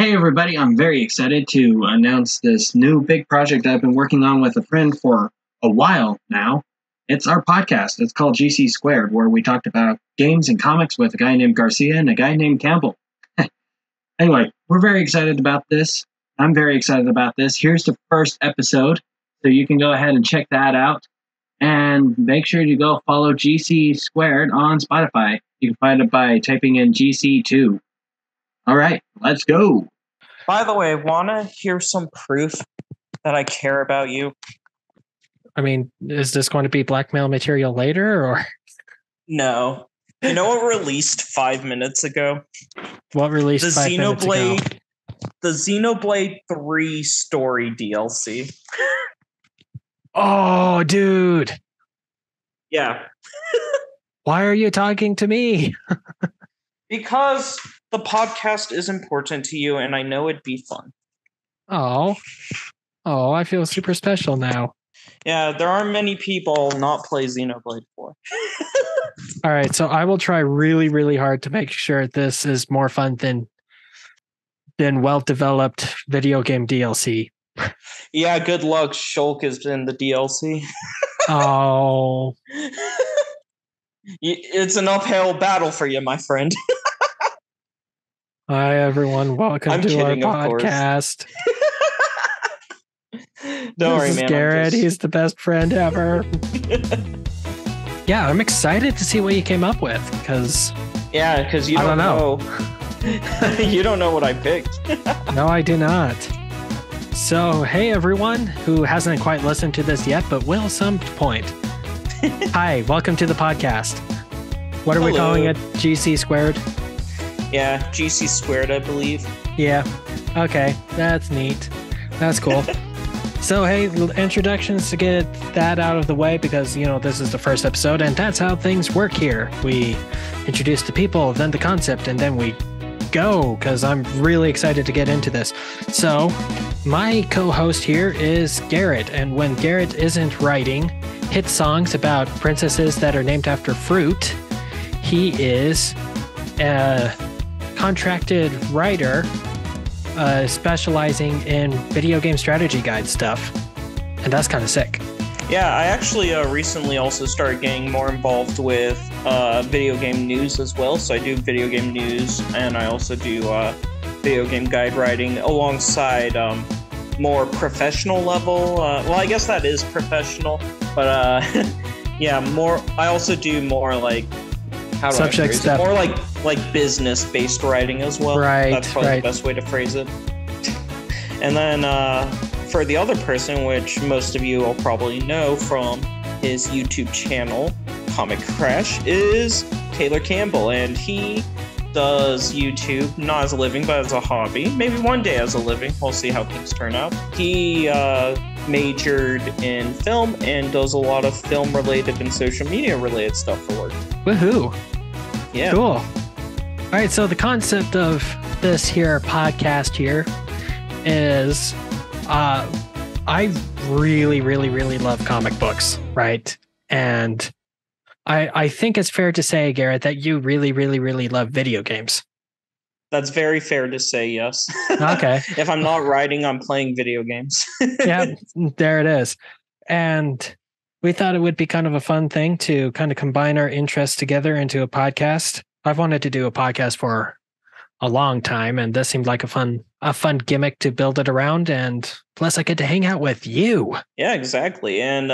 Hey everybody, I'm very excited to announce this new big project I've been working on with a friend for a while now. It's our podcast. It's called GC Squared, where we talked about games and comics with a guy named Garcia and a guy named Campbell. Anyway, we're very excited about this. I'm very excited about this. Here's the first episode, so you can go ahead and check that out. And make sure you go follow GC Squared on Spotify. You can find it by typing in GC2. All right, let's go. By the way, want to hear some proof that I care about you? I mean, is this going to be blackmail material later, or? No. You know what released 5 minutes ago? What released 5 minutes ago? The Xenoblade 3 story DLC. Oh, dude. Yeah. Why are you talking to me? Because the podcast is important to you, and I know it'd be fun. Oh, I feel super special now. Yeah, there aren't many people not play Xenoblade 4. All right, so I will try really, really hard to make sure this is more fun than well-developed video game DLC. Yeah, good luck. Shulk is in the DLC. Oh. It's an uphill battle for you, my friend. Hi, everyone. Welcome to kidding, our podcast. Don't worry, man. This is Garrett. He's the best friend ever. Yeah, I'm excited to see what you came up with, because... Yeah, because you don't know. You don't know what I picked. No, I do not. So, hey, everyone who hasn't quite listened to this yet, but will some point. Hi, welcome to the podcast. What are we calling it? GC Squared? Yeah, GC Squared, I believe. Yeah. Okay, that's neat. That's cool. So, hey, introductions to get that out of the way, because, you know, this is the first episode, and that's how things work here. We introduce the people, then the concept, and then we go, because I'm really excited to get into this. So, my co-host here is Garrett, and when Garrett isn't writing hit songs about princesses that are named after fruit, he is a contracted writer specializing in video game strategy guide stuff, and that's kind of sick. Yeah, I actually recently also started getting more involved with video game news as well. So I do video game news, and I also do video game guide writing alongside more professional level. Well, I guess that is professional, but yeah, more. I also do more like subject stuff, more like business-based writing as well. Right, that's probably the best way to phrase it. And then for the other person, which most of you will probably know from his YouTube channel, Comic Crash, is Taylor Campbell, and he does YouTube not as a living but as a hobby. Maybe one day as a living. We'll see how things turn out. He majored in film and does a lot of film-related and social media-related stuff for work. Woohoo! Yeah. Cool. All right, so the concept of this here podcast here is I really, really, really love comic books, right? And I think it's fair to say, Garrett, that you really, really, really love video games. That's very fair to say, yes. Okay. If I'm not writing, I'm playing video games. Yeah, there it is. And we thought it would be kind of a fun thing to kind of combine our interests together into a podcast. I've wanted to do a podcast for a long time, and this seemed like a fun gimmick to build it around. And plus, I get to hang out with you. Yeah, exactly. And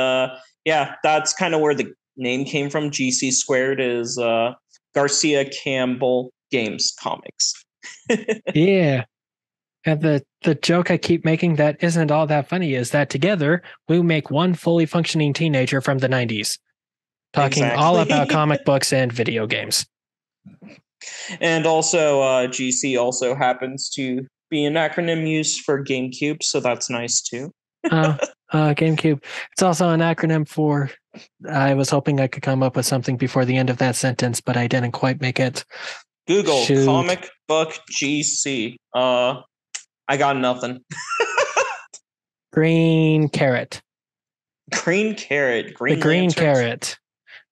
yeah, that's kind of where the name came from. GC Squared is Garcia Campbell Games Comics. Yeah. And the joke I keep making that isn't all that funny is that together we make one fully functioning teenager from the 90s talking all about comic books and video games. And also GC also happens to be an acronym used for GameCube, so that's nice too. GameCube. It's also an acronym for, I was hoping I could come up with something before the end of that sentence, but I didn't quite make it. Google comic book GC. I got nothing. Green carrot. Green carrot. Green carrot.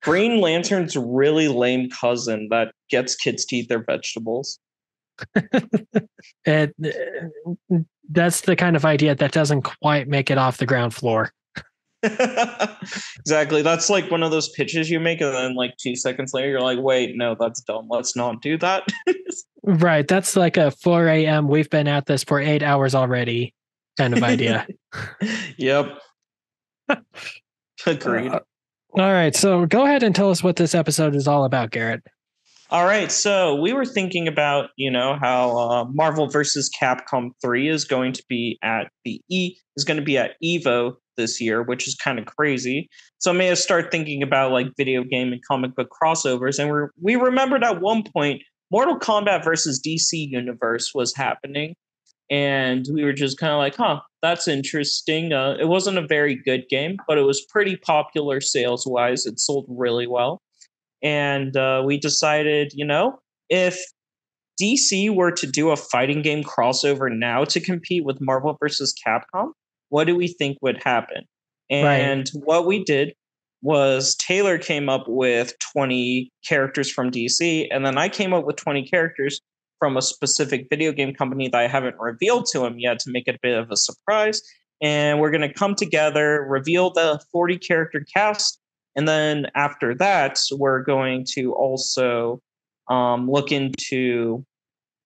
Green Lantern's really lame cousin that gets kids to eat their vegetables. it that's the kind of idea that doesn't quite make it off the ground floor. Exactly. That's like one of those pitches you make, and then like 2 seconds later, you're like, wait, no, that's dumb. Let's not do that. Right. That's like a 4 a.m. We've been at this for 8 hours already kind of idea. Yep. Agreed. All right. So go ahead and tell us what this episode is all about, Garrett. All right, so we were thinking about, how Marvel vs. Capcom 3 is going to be at Evo this year, which is kind of crazy. So I made us start thinking about like video game and comic book crossovers, and we remembered at one point Mortal Kombat versus DC Universe was happening, and we were just kind of like, huh, that's interesting. It wasn't a very good game, but it was pretty popular sales-wise. It sold really well. And we decided, if DC were to do a fighting game crossover now to compete with Marvel versus Capcom, what do we think would happen? And What we did was Taylor came up with 20 characters from DC, and then I came up with 20 characters from a specific video game company that I haven't revealed to him yet to make it a bit of a surprise. And we're going to come together, reveal the 40 character cast. And then after that, we're going to also look into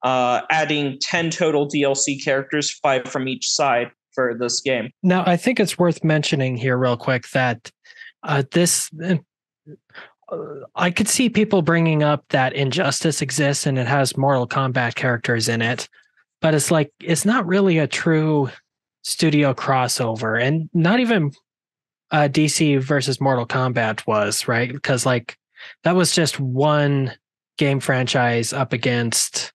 adding 10 total DLC characters, 5 from each side for this game. Now, I think it's worth mentioning here real quick that I could see people bringing up that Injustice exists and it has Mortal Kombat characters in it. But it's not really a true studio crossover, and not even DC versus Mortal Kombat was, right? Because that was just one game franchise up against,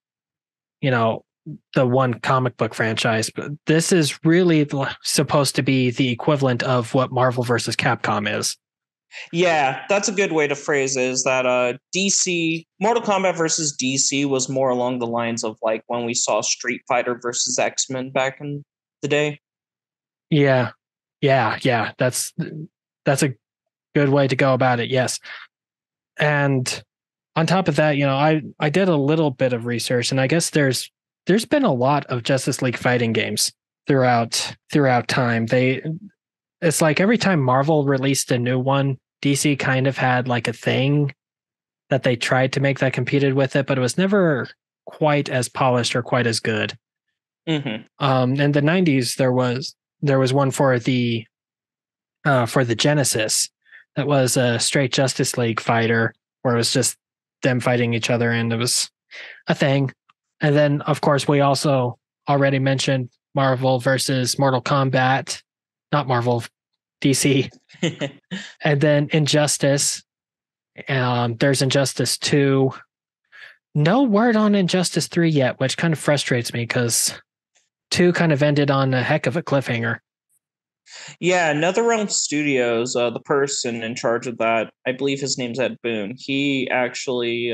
the one comic book franchise. But this is really supposed to be the equivalent of what Marvel versus Capcom is. Yeah, that's a good way to phrase it, is that Mortal Kombat versus DC was more along the lines of like when we saw Street Fighter versus X-Men back in the day. Yeah. That's a good way to go about it. Yes. And on top of that, I did a little bit of research, and I guess there's been a lot of Justice League fighting games throughout time. It's like every time Marvel released a new one, DC kind of had like a thing that they tried to make that competed with it, but it was never quite as polished or quite as good. Mm-hmm. In the 90s, there was one for the Genesis that was a straight Justice League fighter where it was just them fighting each other, and it was a thing. And then, of course, we also already mentioned Marvel versus Mortal Kombat, not Marvel, DC. And then Injustice. There's Injustice 2. No word on Injustice 3 yet, which kind of frustrates me because 2 kind of ended on a heck of a cliffhanger. Yeah, NetherRealm Studios, the person in charge of that, I believe his name's Ed Boon. He actually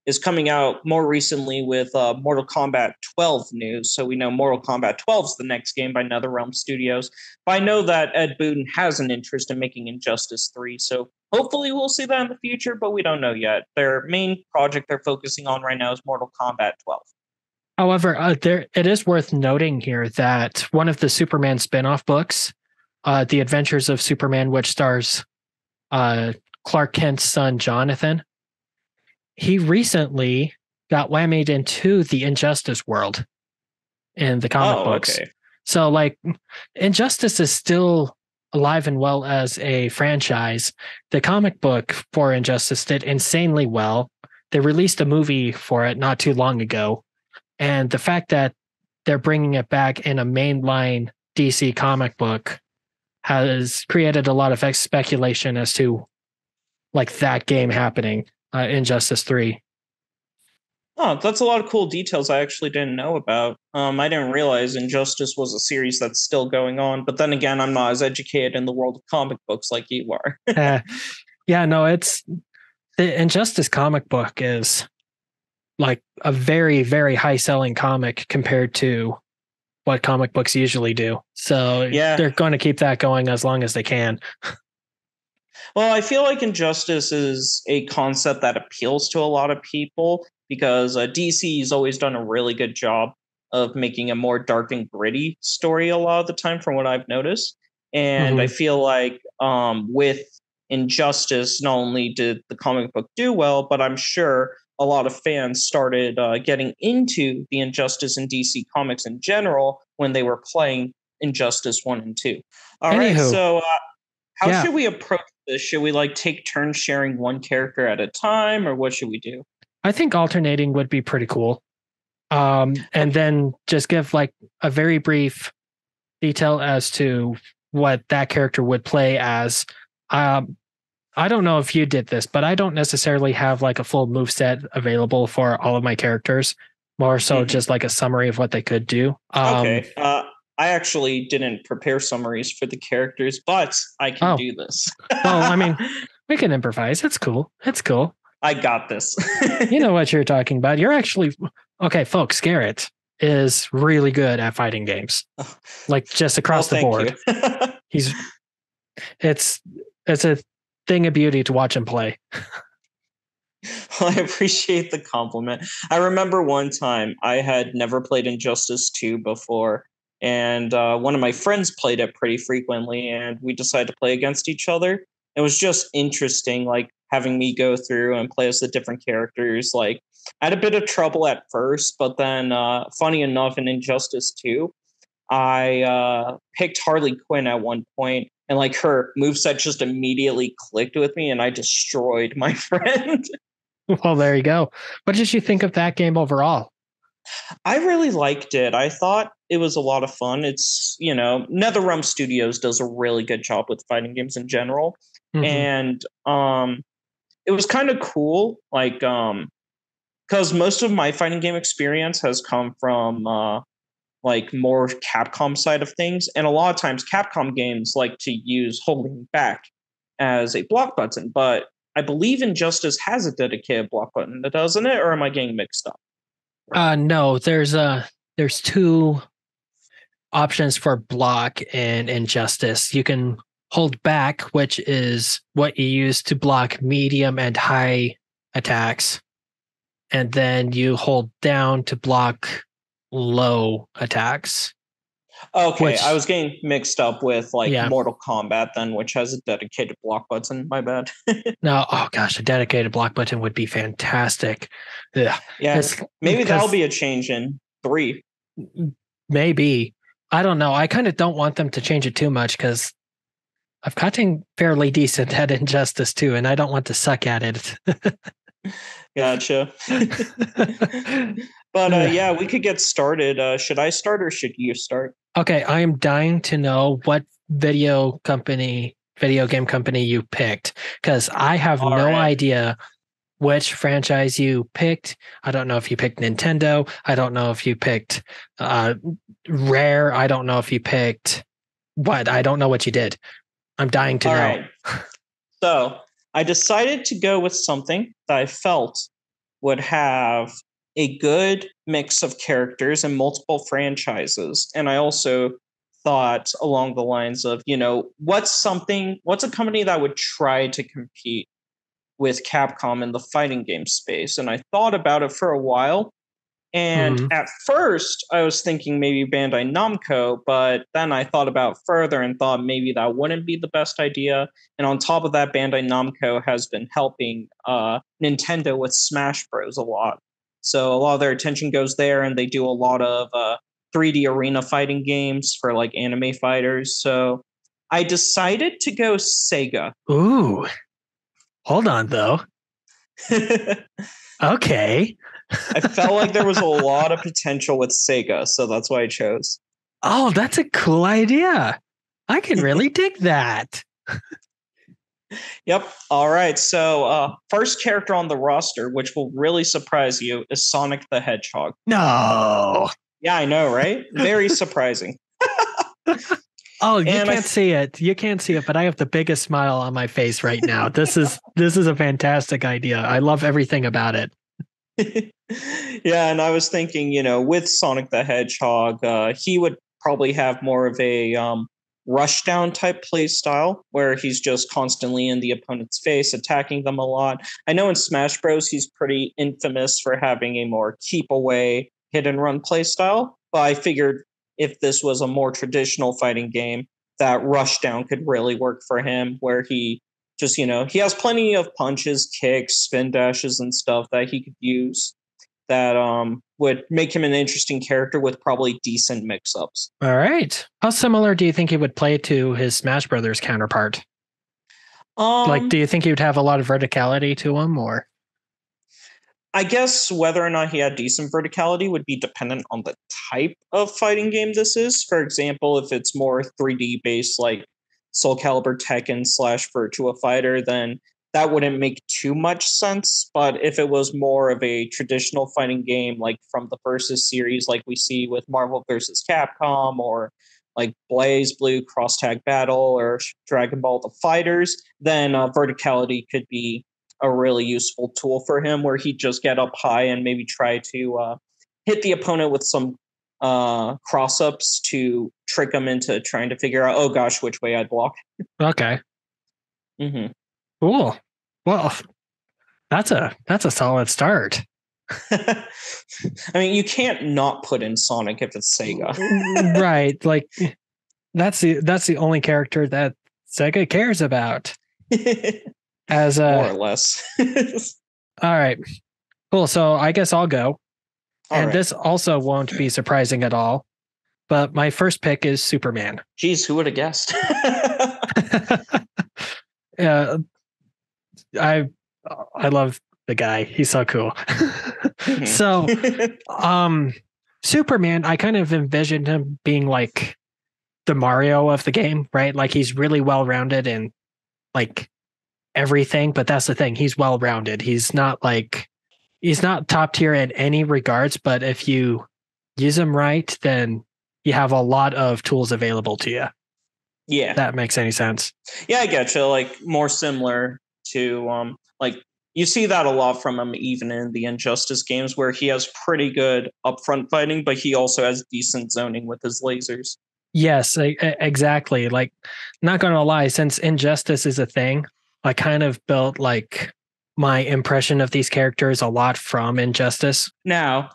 is coming out more recently with Mortal Kombat 12 news. So we know Mortal Kombat 12 is the next game by NetherRealm Studios. But I know that Ed Boon has an interest in making Injustice 3. So hopefully we'll see that in the future, but we don't know yet. Their main project they're focusing on right now is Mortal Kombat 12. However, it is worth noting here that one of the Superman spin-off books, The Adventures of Superman, which stars Clark Kent's son, Jonathan, he recently got whammied into the Injustice world in the comic books. Okay. So, Injustice is still alive and well as a franchise. The comic book for Injustice did insanely well. They released a movie for it not too long ago. And the fact that they're bringing it back in a mainline DC comic book has created a lot of speculation as to that game happening, Injustice 3. Oh, that's a lot of cool details I actually didn't know about. I didn't realize Injustice was a series that's still going on. But then again, I'm not as educated in the world of comic books like you are. It's the Injustice comic book is a very, very high selling comic compared to what comic books usually do. So they're going to keep that going as long as they can. Well, I feel like Injustice is a concept that appeals to a lot of people. because DC has always done a really good job of making a more dark and gritty story a lot of the time, from what I've noticed. And I feel like with Injustice, not only did the comic book do well, but I'm sure a lot of fans started getting into the Injustice and DC comics in general when they were playing Injustice 1 and 2. All right, so how should we approach this? Should we like take turns sharing one character at a time, or what should we do? I think alternating would be pretty cool. And then just give like a very brief detail as to what that character would play as. I don't know if you did this, but I don't necessarily have like a full moveset available for all of my characters. More so just like a summary of what they could do. Okay. I actually didn't prepare summaries for the characters, but I can do this. Well, I mean, we can improvise. It's cool. It's cool. I got this. You know what you're talking about. You're actually... Okay, folks, Garrett is really good at fighting games. Like just across the board. It's a thing of beauty to watch him play. Well, I appreciate the compliment. I remember one time I had never played Injustice 2 before, and one of my friends played it pretty frequently, and we decided to play against each other. It was just interesting, like having me go through and play as the different characters. Like I had a bit of trouble at first, but then funny enough, in Injustice 2, I picked Harley Quinn at one point, and like her moveset just immediately clicked with me, and I destroyed my friend. Well, there you go. What did you think of that game overall? I really liked it. I thought it was a lot of fun. It's, NetherRealm Studios does a really good job with fighting games in general. And it was kind of cool, like, because most of my fighting game experience has come from like more Capcom side of things. And a lot of times Capcom games like to use holding back as a block button, but I believe Injustice has a dedicated block button, doesn't it? Or am I getting mixed up? No, there's two options for block in Injustice. You can hold back, which is what you use to block medium and high attacks. And then you hold down to block low attacks. Okay, I was getting mixed up with Mortal Kombat then, which has a dedicated block button. My bad. No, oh gosh, a dedicated block button would be fantastic. Yeah, maybe that'll be a change in 3. Maybe. I don't know. I kind of don't want them to change it too much because I've gotten fairly decent at Injustice 2, and I don't want to suck at it. Gotcha. But yeah, we could get started. Should I start or should you start? Okay, I am dying to know what video game company you picked, because I have no idea which franchise you picked. I don't know if you picked Nintendo. I don't know if you picked Rare. I don't know if you picked what. I don't know what you did. I'm dying to know. Right. So I decided to go with something that I felt would have a good mix of characters and multiple franchises. And I also thought along the lines of, what's a company that would try to compete with Capcom in the fighting game space? And I thought about it for a while. And at first I was thinking maybe Bandai Namco, but then I thought about further and thought maybe that wouldn't be the best idea. And on top of that, Bandai Namco has been helping Nintendo with Smash Bros. A lot. So a lot of their attention goes there, and they do a lot of 3D arena fighting games for like anime fighters. So I decided to go Sega. Ooh, hold on though. Okay. I felt like there was a lot of potential with Sega, so that's why I chose. Oh, that's a cool idea. I can really dig that. Yep. All right. So first character on the roster, which will really surprise you, is Sonic the Hedgehog. No. Yeah, I know, right? Very surprising. Oh, you can't see it. You can't see it, but I have the biggest smile on my face right now. This is a fantastic idea. I love everything about it. Yeah, and I was thinking, with Sonic the Hedgehog, he would probably have more of a rushdown type play style where he's just constantly in the opponent's face, attacking them a lot. I know in Smash Bros. He's pretty infamous for having a more keep away, hit and run play style. But I figured if this was a more traditional fighting game, that rushdown could really work for him, where he just, he has plenty of punches, kicks, spin dashes, and stuff that he could use that would make him an interesting character with probably decent mix-ups. All right. How similar do you think he would play to his Smash Brothers counterpart? Do you think he would have a lot of verticality to him, or? I guess whether or not he had decent verticality would be dependent on the type of fighting game this is. For example, if it's more 3D based, like Soul Calibur Tekken / Virtua Fighter, then that wouldn't make too much sense. But if it was more of a traditional fighting game, like from the Versus series, like we see with Marvel vs. Capcom, or like Blaze Blue Cross Tag Battle, or Dragon Ball The Fighters, then verticality could be a really useful tool for him, where he'd just get up high and maybe try to hit the opponent with some cross-ups to trick him into trying to figure out, oh gosh, which way I'd block. Okay. Mm-hmm. Cool. Well, that's a solid start. I mean, you can't not put in Sonic if it's Sega. Right. Like that's the only character that Sega cares about. As more or less. All right. Cool. So I guess I'll go. All right. This also won't be surprising at all. But my first pick is Superman. Geez, who would have guessed? I love the guy. He's so cool. So, Superman, I kind of envisioned him being like the Mario of the game, right? Like he's really well-rounded in like everything, but that's the thing. He's well-rounded. He's not top tier in any regards, but if you use him right, then you have a lot of tools available to you. Yeah. If that makes any sense. Yeah, I get you. Like more similar to like you see that a lot from him even in the Injustice games, where he has pretty good upfront fighting, but he also has decent zoning with his lasers. Yes, exactly. Like, not gonna lie, since Injustice is a thing, I kind of built like my impression of these characters a lot from Injustice. Now,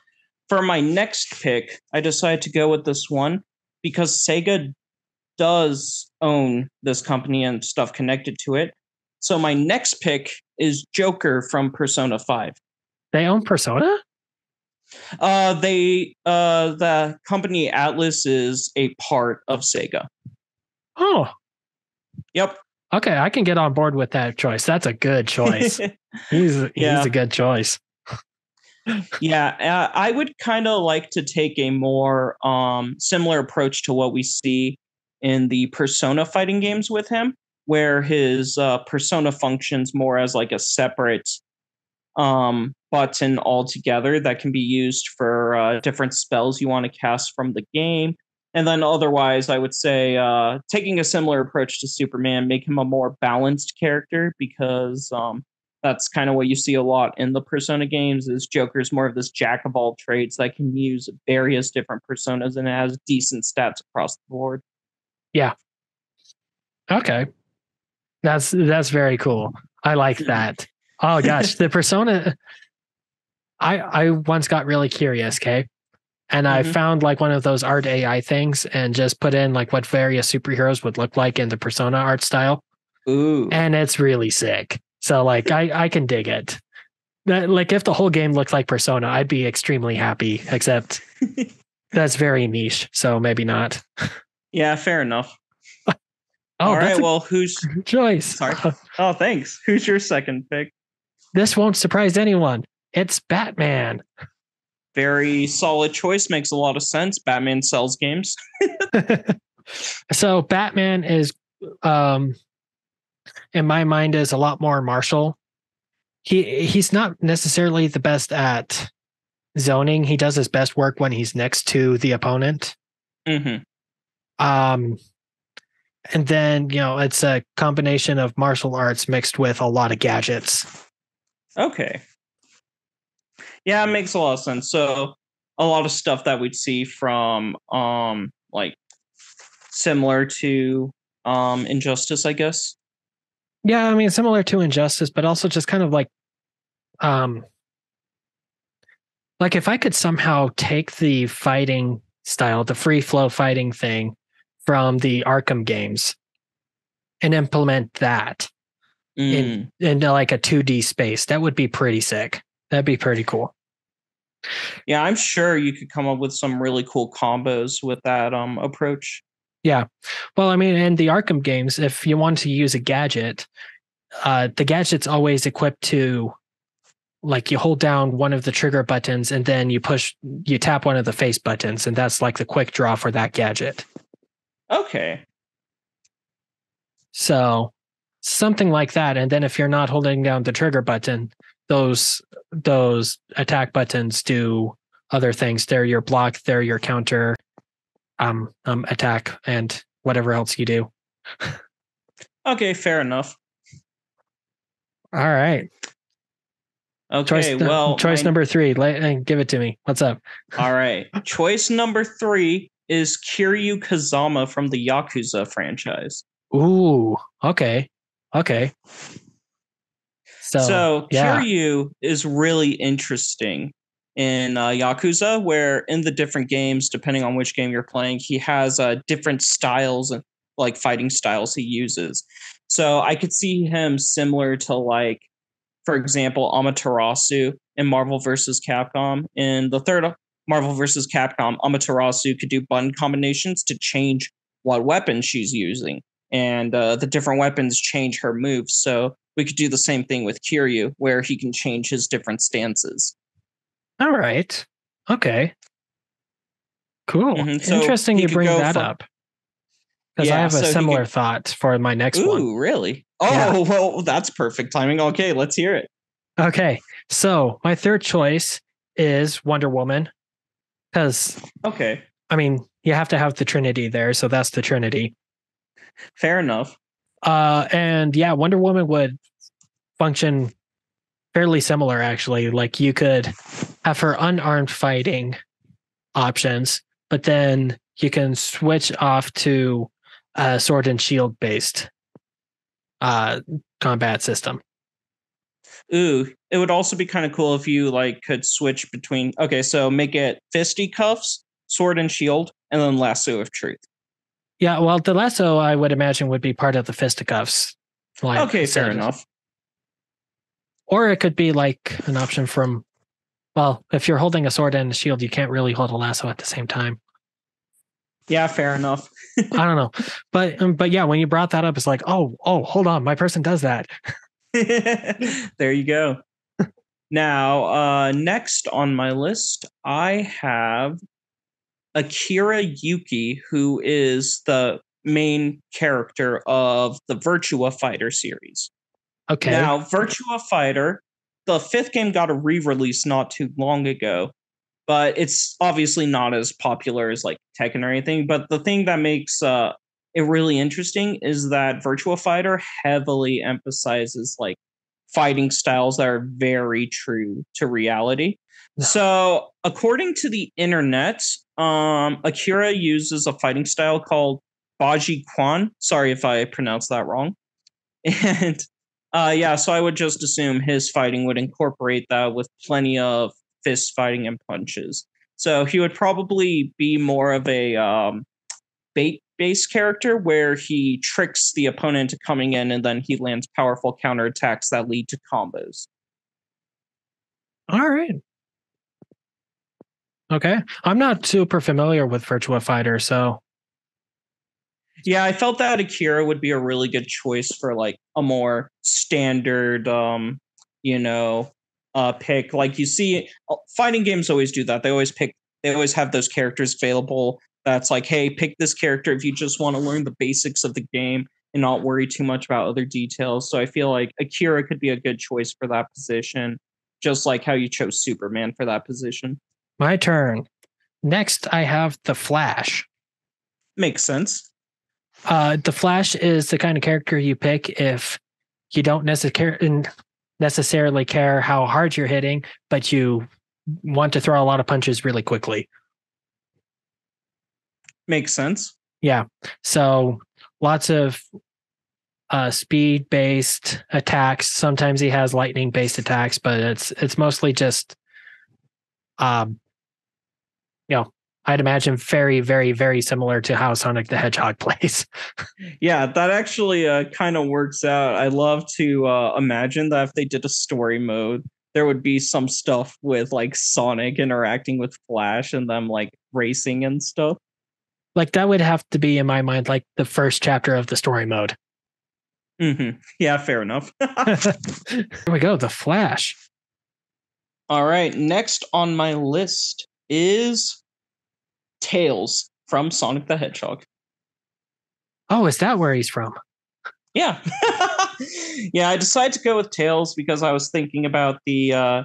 for my next pick, I decided to go with this one because Sega does own this company and stuff connected to it. So my next pick is Joker from Persona 5. They own Persona? The company Atlas is a part of Sega. Oh. Yep. Okay, I can get on board with that choice. That's a good choice. He's a good choice. Yeah, I would kind of like to take a more similar approach to what we see in the Persona fighting games with him, where his persona functions more as like a separate button altogether that can be used for different spells you want to cast from the game. And then otherwise, I would say taking a similar approach to Superman, make him a more balanced character, because that's kind of what you see a lot in the Persona games, is Joker's more of this jack of all trades that can use various different personas and it has decent stats across the board. Yeah. Okay. That's very cool. I like that. Oh gosh, the Persona. I once got really curious, okay? And I found like one of those art AI things and just put in like what various superheroes would look like in the Persona art style. Ooh. And it's really sick. So like I can dig it. Like if the whole game looked like Persona, I'd be extremely happy, except that's very niche, so maybe not. Yeah, fair enough. All right, well, who's choice? Sorry. Oh, thanks. Who's your second pick? This won't surprise anyone. It's Batman. Very solid choice. Makes a lot of sense. Batman sells games. So Batman is, in my mind, is a lot more martial. He's not necessarily the best at zoning. He does his best work when he's next to the opponent. Mm-hmm. And then, it's a combination of martial arts mixed with a lot of gadgets. Okay. Yeah, it makes a lot of sense. So a lot of stuff that we'd see from like similar to Injustice, I guess. Yeah, I mean, similar to Injustice, but also just kind of um, like if I could somehow take the fighting style, the free flow fighting thing from the Arkham games and implement that into like a 2D space, that would be pretty sick. That'd be pretty cool. Yeah, I'm sure you could come up with some really cool combos with that approach. Yeah. Well, I mean, in the Arkham games, if you want to use a gadget, the gadget's always equipped to, like, you hold down one of the trigger buttons and then you tap one of the face buttons, and that's like the quick draw for that gadget. Okay. So something like that. And then if you're not holding down the trigger button, those attack buttons do other things. They're your block, they're your counter, attack, and whatever else you do. Okay, fair enough. All right. Okay, choice number 3. Give it to me. What's up? All right. Choice number 3 is Kiryu Kazama from the Yakuza franchise. Ooh, okay. So Kiryu is really interesting in Yakuza, where in the different games, depending on which game you're playing, he has different styles, like fighting styles he uses. So I could see him similar to, like, for example, Amaterasu in Marvel vs. Capcom. In the third Marvel vs. Capcom, Amaterasu could do button combinations to change what weapon she's using. And the different weapons change her moves. So we could do the same thing with Kiryu, where he can change his different stances. All right. Okay. Cool. Mm-hmm. So interesting you bring that up. Because I have a similar thought for my next one. Ooh, really? Oh, well, that's perfect timing. Okay, let's hear it. Okay. So my third choice is Wonder Woman. Because, okay, I mean, you have to have the Trinity there. So that's the Trinity. Fair enough. And yeah, Wonder Woman would function fairly similar, actually. Like, you could have her unarmed fighting options, but then you can switch off to a sword and shield based combat system. Ooh, it would also be kind of cool if you could switch between. Okay, so make it fisticuffs, sword and shield, and then lasso of truth. Yeah, well, the lasso, I would imagine, would be part of the fisticuffs. Okay, fair enough. Or it could be like an option from, well, if you're holding a sword and a shield, you can't really hold a lasso at the same time. Yeah, fair enough. I don't know. But yeah, when you brought that up, it's like, oh, hold on, my person does that. There you go. Now, next on my list, I have Akira Yuki, who is the main character of the Virtua Fighter series. Okay. Now, Virtua Fighter, the 5th game got a re-release not too long ago, but it's obviously not as popular as like Tekken or anything. But the thing that makes it really interesting is that Virtua Fighter heavily emphasizes like fighting styles that are very true to reality. So, according to the internet, Akira uses a fighting style called Baji Quan. Sorry if I pronounced that wrong. And so I would just assume his fighting would incorporate that with plenty of fist fighting and punches. So he would probably be more of a bait-based character where he tricks the opponent into coming in and then he lands powerful counterattacks that lead to combos. All right. Okay. I'm not super familiar with Virtua Fighter, so. Yeah, I felt that Akira would be a really good choice for like a more standard, pick. Like you see, fighting games always do that. They always have those characters available. That's like, hey, pick this character if you just want to learn the basics of the game and not worry too much about other details. So I feel like Akira could be a good choice for that position, just like how you chose Superman for that position. My turn. Next, I have the Flash. Makes sense. The Flash is the kind of character you pick if you don't necessarily care how hard you're hitting, but you want to throw a lot of punches really quickly. Makes sense. Yeah. So lots of speed based attacks. Sometimes he has lightning based attacks, but it's mostly just um you know, I'd imagine very, very, very similar to how Sonic the Hedgehog plays. Yeah, that actually kind of works out. I love to imagine that if they did a story mode, there would be some stuff with like Sonic interacting with Flash and them like racing and stuff. Like that would have to be in my mind like the first chapter of the story mode. Yeah, fair enough. Here we go, the Flash. All right, next on my list is Tails from Sonic the Hedgehog. Oh, is that where he's from? Yeah. Yeah, I decided to go with Tails because I was thinking about the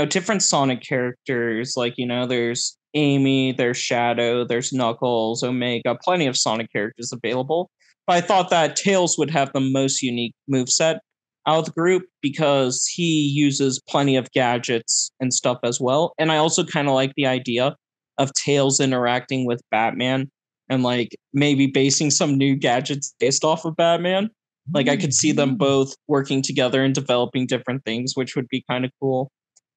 different Sonic characters. Like, there's Amy, there's Shadow, there's Knuckles, Omega, plenty of Sonic characters available. But I thought that Tails would have the most unique moveset out of the group because he uses plenty of gadgets and stuff as well. And I also kind of like the idea of Tails interacting with Batman and like maybe basing some new gadgets based off of Batman. Like I could see them both working together and developing different things, which would be kind of cool.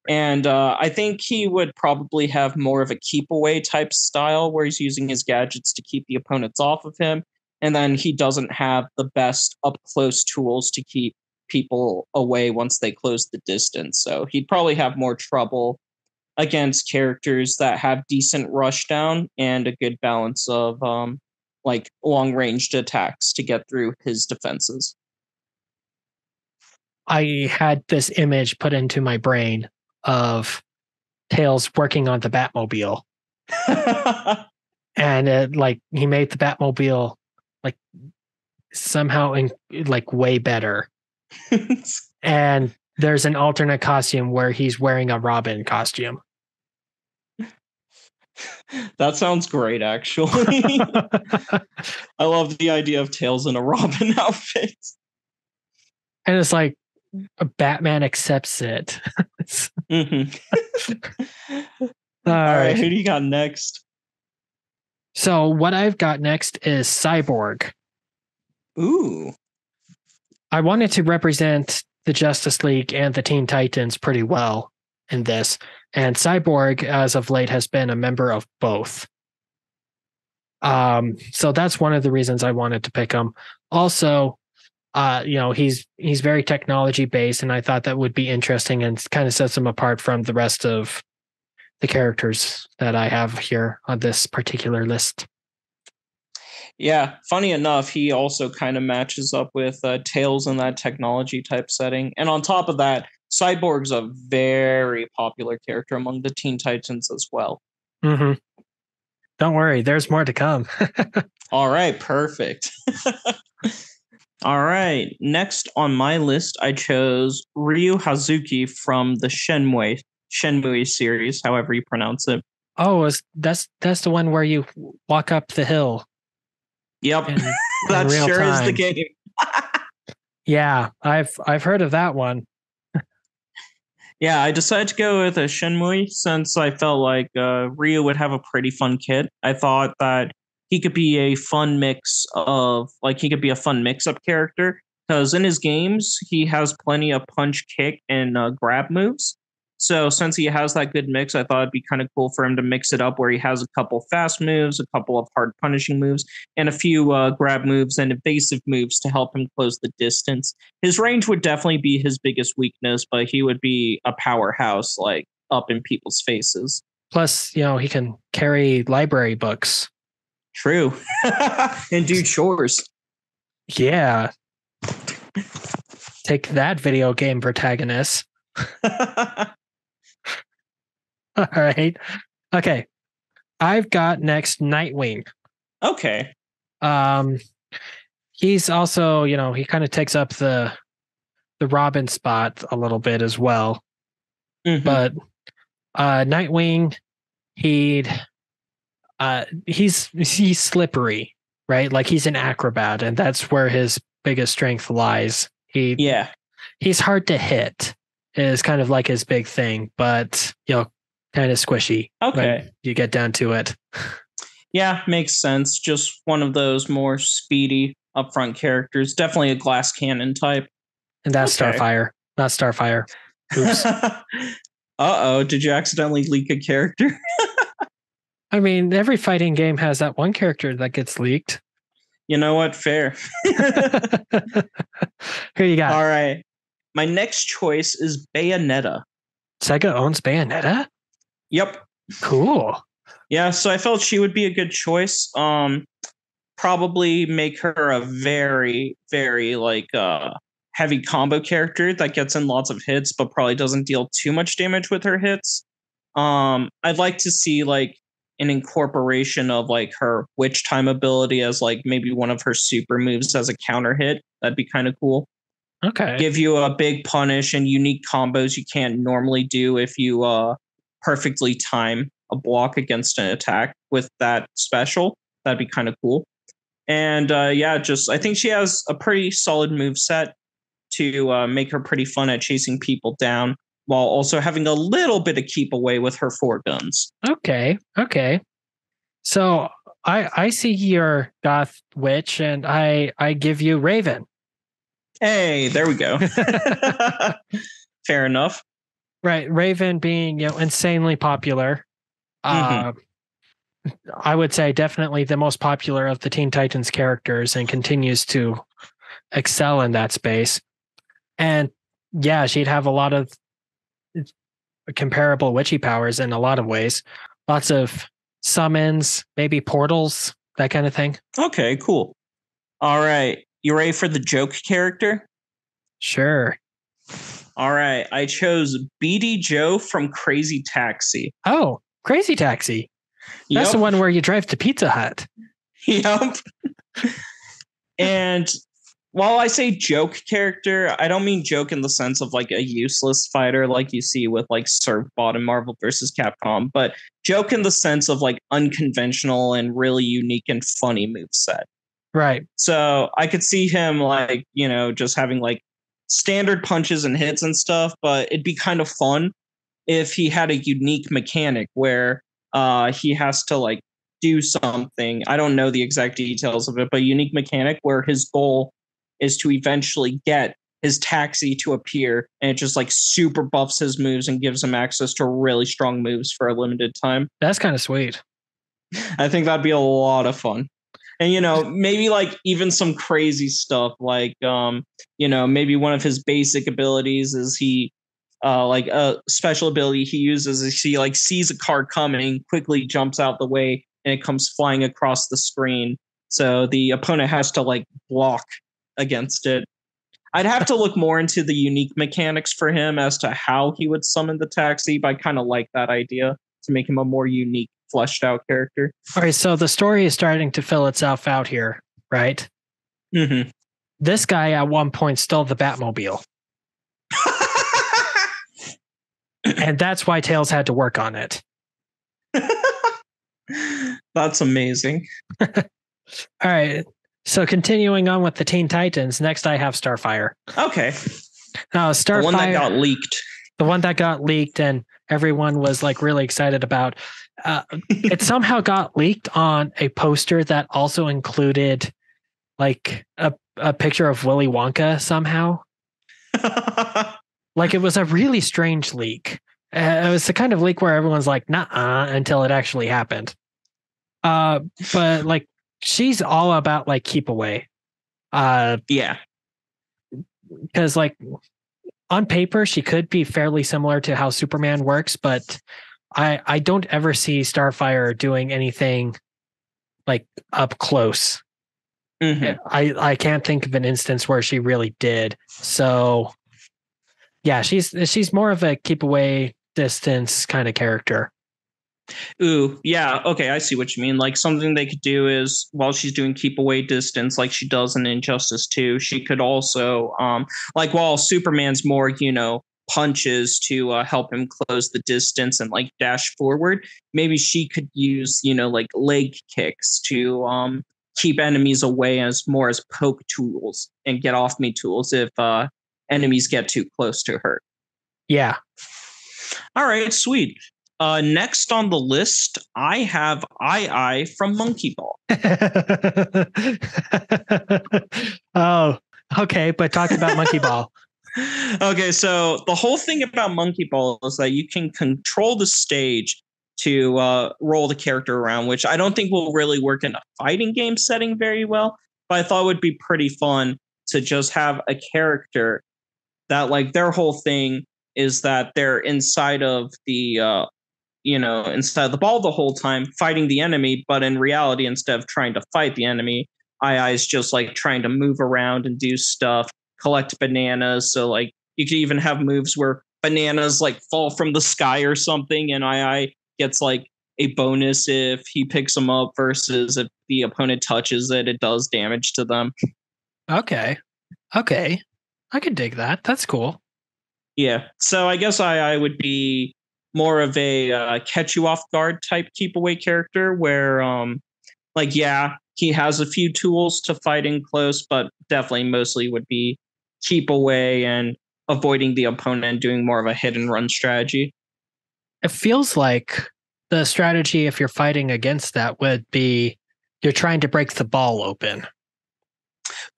And I think he would probably have more of a keep away type style where he's using his gadgets to keep the opponents off of him. And then he doesn't have the best up close tools to keep people away once they close the distance. So he'd probably have more trouble against characters that have decent rush down and a good balance of like long ranged attacks to get through his defenses. I had this image put into my brain of Tails working on the Batmobile. And he made the Batmobile like somehow like way better. And there's an alternate costume where he's wearing a Robin costume. That sounds great, actually. I love the idea of Tails in a Robin outfit. And it's like Batman accepts it. All right, who do you got next? So what I've got next is Cyborg. Ooh. I wanted to represent the Justice League and the Teen Titans pretty well in this. And Cyborg, as of late, has been a member of both. So that's one of the reasons I wanted to pick him. Also, he's very technology based, and I thought that would be interesting and kind of sets him apart from the rest of the characters that I have here on this particular list. Yeah, funny enough, he also kind of matches up with Tails in that technology type setting. And on top of that, Cyborg's a very popular character among the Teen Titans as well. Mm-hmm. Don't worry, there's more to come. All right, perfect. All right, next on my list, I chose Ryu Hazuki from the Shenmue series, however you pronounce it. Oh, that's the one where you walk up the hill. Yep, that sure is the game. Yeah, I've heard of that one. Yeah, I decided to go with a Shenmue since I felt like Ryu would have a pretty fun kit. I thought that he could be a fun mix-up character because in his games he has plenty of punch, kick, and grab moves. So since he has that good mix, I thought it'd be kind of cool for him to mix it up where he has a couple fast moves, a couple of hard punishing moves, and a few grab moves and evasive moves to help him close the distance. His range would definitely be his biggest weakness, but he would be a powerhouse like up in people's faces. Plus, he can carry library books. True. And do chores. Yeah. Take that, video game protagonist. All right. Okay. I've got next Nightwing. Okay. He's also, he kind of takes up the Robin spot a little bit as well. Mm-hmm. But Nightwing, he's slippery, right? Like he's an acrobat, and that's where his biggest strength lies. He's hard to hit is kind of like his big thing, but kind of squishy. Okay. When you get down to it. Yeah, makes sense. Just one of those more speedy upfront characters. Definitely a glass cannon type. And that's Okay. Starfire, not Starfire. Oops. Uh-oh, did you accidentally leak a character? I mean, every fighting game has that one character that gets leaked. You know what? Fair. Who you got? All right. My next choice is Bayonetta. Sega owns Bayonetta? Yep. Cool. Yeah, so I felt she would be a good choice. Probably make her a very, very heavy combo character that gets in lots of hits, but probably doesn't deal too much damage with her hits. I'd like to see like an incorporation of like her witch time ability as like maybe one of her super moves as a counter hit. That'd be kind of cool. Okay. Give you a big punish and unique combos you can't normally do if you perfectly time a block against an attack with that special. That'd be kind of cool. And I think she has a pretty solid move set to make her pretty fun at chasing people down while also having a little bit of keep away with her 4 guns. Okay. So I see your goth witch and I give you Raven. Hey, there we go. Fair enough. Right. Raven being, insanely popular. I would say definitely the most popular of the Teen Titans characters and continues to excel in that space. And yeah, she'd have a lot of comparable witchy powers in a lot of ways. Lots of summons, maybe portals, that kind of thing. Okay, cool. All right. You ready for the joke character? Sure. All right. I chose BD Joe from Crazy Taxi. Oh, Crazy Taxi. That's the one where you drive to Pizza Hut. Yep. And while I say joke character, I don't mean joke in the sense of like a useless fighter like you see with like Servbot and Marvel vs. Capcom, but joke in the sense of like unconventional and really unique and funny moveset. Right. So I could see him like, just having like standard punches and hits and stuff, but it'd be kind of fun if he had a unique mechanic where he has to like do something. I don't know the exact details of it, but a unique mechanic where his goal is to eventually get his taxi to appear, and it just like super buffs his moves and gives him access to really strong moves for a limited time. That's kind of sweet. I think that'd be a lot of fun. And, maybe like even some crazy stuff like, maybe one of his basic abilities is he like a special ability he uses is he like sees a car coming, quickly jumps out the way, and it comes flying across the screen. So the opponent has to like block against it. I'd have to look more into the unique mechanics for him as to how he would summon the taxi, but I kind of like that idea to make him a more unique, fleshed out character. All right, so the story is starting to fill itself out here, right? Mm-hmm. This guy at one point stole the Batmobile. And that's why Tails had to work on it. That's amazing. All right. So continuing on with the Teen Titans, next I have Starfire. Okay. Starfire, the one that got leaked. The one that got leaked and everyone was like really excited about. It somehow got leaked on a poster that also included like a picture of Willy Wonka somehow. Like it was a really strange leak. It was the kind of leak where everyone's like, nah, until it actually happened. But like she's all about like keep away. Yeah. Because like on paper, she could be fairly similar to how Superman works, but I don't ever see Starfire doing anything like up close. Mm-hmm. I can't think of an instance where she really did. So yeah, she's more of a keep away distance kind of character. Ooh, yeah. Okay, I see what you mean. Like something they could do is while she's doing keep away distance, like she does in Injustice 2, she could also, like while Superman's more, punches to help him close the distance and like dash forward, maybe she could use, like leg kicks to keep enemies away as poke tools and get off me tools if enemies get too close to her. Yeah. All right, sweet. Next on the list, I have I from Monkey Ball. Oh, okay, but talk about Monkey Ball. Okay, so the whole thing about Monkey Ball is that you can control the stage to roll the character around, which I don't think will really work in a fighting game setting very well. But I thought it would be pretty fun to just have a character that, like, their whole thing is that they're inside of the inside the ball the whole time fighting the enemy, but in reality, instead of trying to fight the enemy, II is just like trying to move around and do stuff, collect bananas. So like you could even have moves where bananas like fall from the sky or something, and II gets like a bonus if he picks them up versus if the opponent touches it, it does damage to them. Okay. I could dig that. That's cool. Yeah. So I guess II would be more of a catch you off guard type keep away character where he has a few tools to fight in close, but definitely mostly would be keep away and avoiding the opponent and doing more of a hit and run strategy. It feels like the strategy, if you're fighting against that, would be you're trying to break the ball open.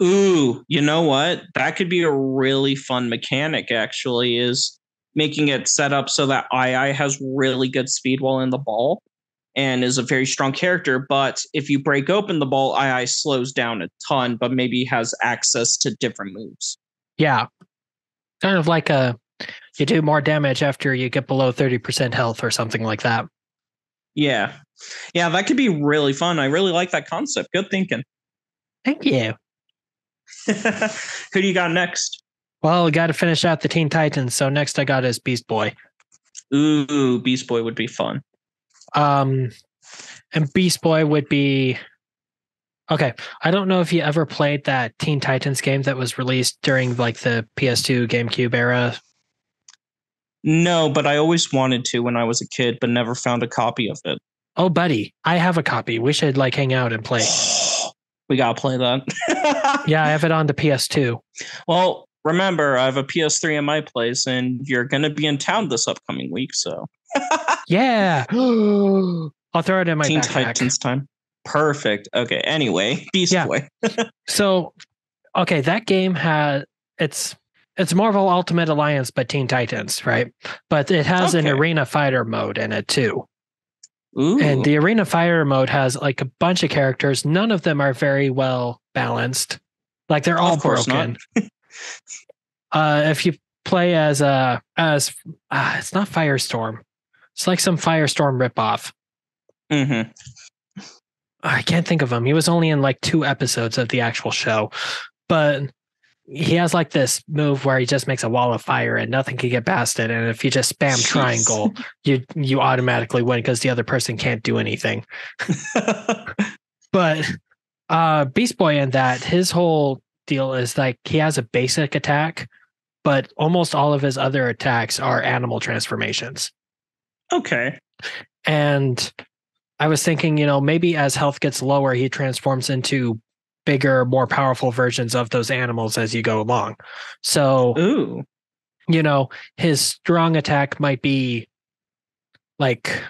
Ooh, you know what? That could be a really fun mechanic, actually, is making it set up so that II has really good speed while in the ball and is a very strong character. But if you break open the ball, II slows down a ton, but maybe has access to different moves. Yeah. Kind of like you do more damage after you get below 30% health or something like that. Yeah. Yeah, that could be really fun. I really like that concept. Good thinking. Thank you. Who do you got next? Well, we got to finish out the Teen Titans. So next I got is Beast Boy. Ooh, Beast Boy would be fun. And Beast Boy would be... Okay, I don't know if you ever played that Teen Titans game that was released during like the PS2 GameCube era. No, but I always wanted to when I was a kid, but never found a copy of it. Oh, buddy, I have a copy. We should like hang out and play. We gotta play that. Yeah, I have it on the PS2. Well, remember, I have a PS3 in my place, and you're gonna be in town this upcoming week, so. Yeah. I'll throw it in my Teen backpack. Titans time. Perfect. Okay. Anyway, Beast Boy. So, okay, that game it's Marvel Ultimate Alliance, but Teen Titans, right? But it has an arena fighter mode in it too. Ooh. And the arena fighter mode has like a bunch of characters. None of them are very well balanced. Like they're all broken. If you play as it's not Firestorm. It's like some Firestorm ripoff. Mm-hmm. I can't think of him. He was only in like 2 episodes of the actual show, but he has like this move where he just makes a wall of fire and nothing can get past it. And if you just spam triangle, you automatically win because the other person can't do anything. But Beast Boy in that, his whole deal is like he has a basic attack, but almost all of his other attacks are animal transformations. Okay. And I was thinking, maybe as health gets lower, he transforms into bigger, more powerful versions of those animals as you go along. So, ooh, his strong attack might be like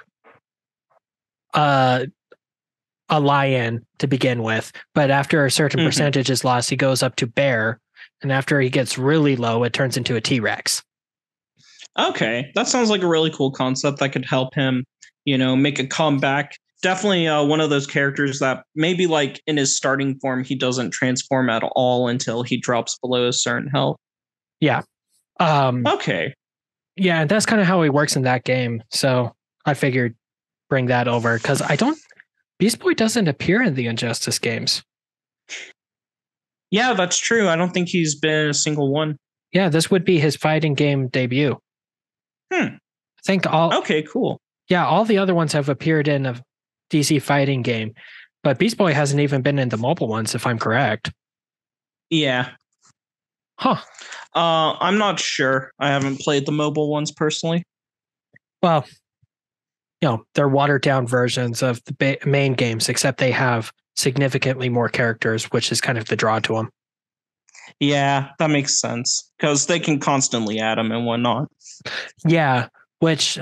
a lion to begin with, but after a certain percentage is lost, he goes up to bear, and after he gets really low, it turns into a T-Rex. Okay, that sounds like a really cool concept that could help him, make a comeback. Definitely one of those characters that maybe like in his starting form, he doesn't transform at all until he drops below a certain health. Yeah. Okay. Yeah, and that's kind of how he works in that game. So I figured bring that over because Beast Boy doesn't appear in the Injustice games. Yeah, that's true. I don't think he's been in a single one. Yeah, this would be his fighting game debut. I think Okay, cool. Yeah, all the other ones have appeared in a DC fighting game, but Beast Boy hasn't even been in the mobile ones, if I'm correct. Yeah. Huh. I'm not sure. I haven't played the mobile ones personally. Well, they're watered down versions of the main games, except they have significantly more characters, which is kind of the draw to them. Yeah, that makes sense because they can constantly add them and whatnot. Yeah, which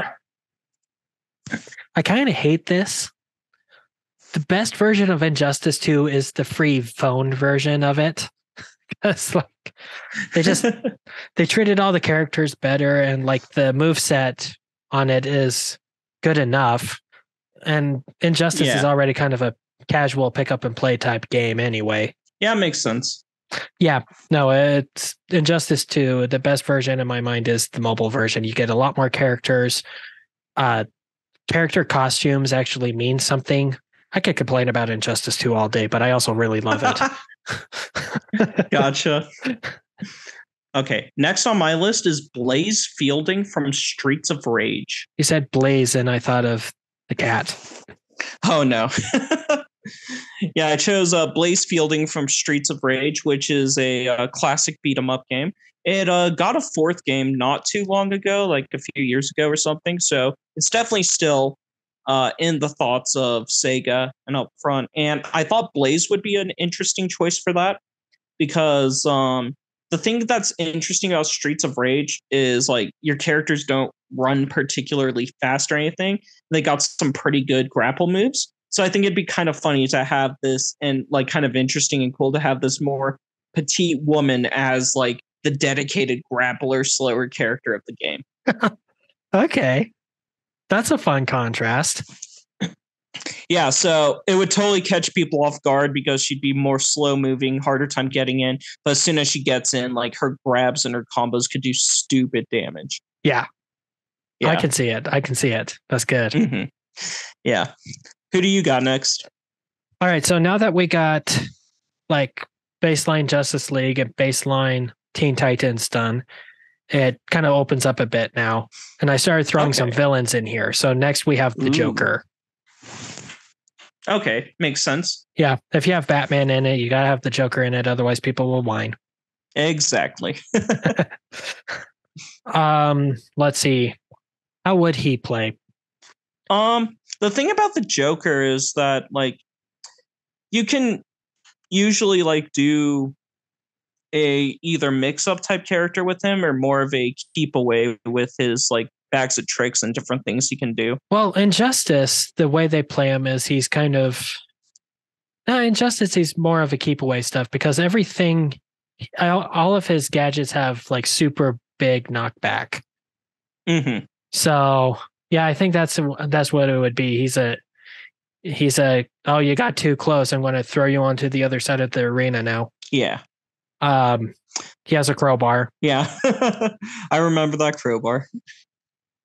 I kind of hate this. The best version of Injustice 2 is the free phone version of it. It's like they treated all the characters better, and like the moveset on it is good enough. And Injustice is already kind of a casual pick up and play type game anyway. Yeah, it makes sense. Yeah, no, it's Injustice 2. The best version in my mind is the mobile version. You get a lot more characters. Character costumes actually mean something. I could complain about Injustice 2 all day, but I also really love it. Gotcha. Okay, next on my list is Blaze Fielding from Streets of Rage. You said Blaze, and I thought of the cat. Oh, no. Yeah, I chose Blaze Fielding from Streets of Rage, which is a classic beat-em-up game. It got a fourth game not too long ago, like a few years ago or something, so it's definitely still in the thoughts of Sega and up front. And I thought Blaze would be an interesting choice for that, because the thing that's interesting about Streets of Rage is like your characters don't run particularly fast or anything. They got some pretty good grapple moves. So I think it'd be kind of funny to have this, and like kind of interesting and cool to have this more petite woman as like the dedicated grappler, slower character of the game. Okay. That's a fun contrast. Yeah, so it would totally catch people off guard because she'd be more slow moving, harder time getting in. But as soon as she gets in, like her grabs and her combos could do stupid damage. Yeah. I can see it. That's good. Mm-hmm. Yeah. Who do you got next? All right. So now that we got like baseline Justice League and baseline Teen Titans done, it kind of opens up a bit now. And I started throwing some villains in here. So next we have the Joker. Okay, makes sense. Yeah, if you have Batman in it, you gotta have the Joker in it. Otherwise, people will whine. Exactly. Let's see. How would he play? The thing about the Joker is that like you can usually like do a either mix-up type character with him or more of a keep away with his like bags of tricks and different things he can do. Well, Injustice, the way they play him is he's kind of Injustice, he's more of a keep away stuff because everything, all of his gadgets have like super big knockback. Mm-hmm. So yeah, I think that's what it would be. He's a oh, you got too close. I'm going to throw you onto the other side of the arena now. Yeah. He has a crowbar. Yeah. I remember that crowbar.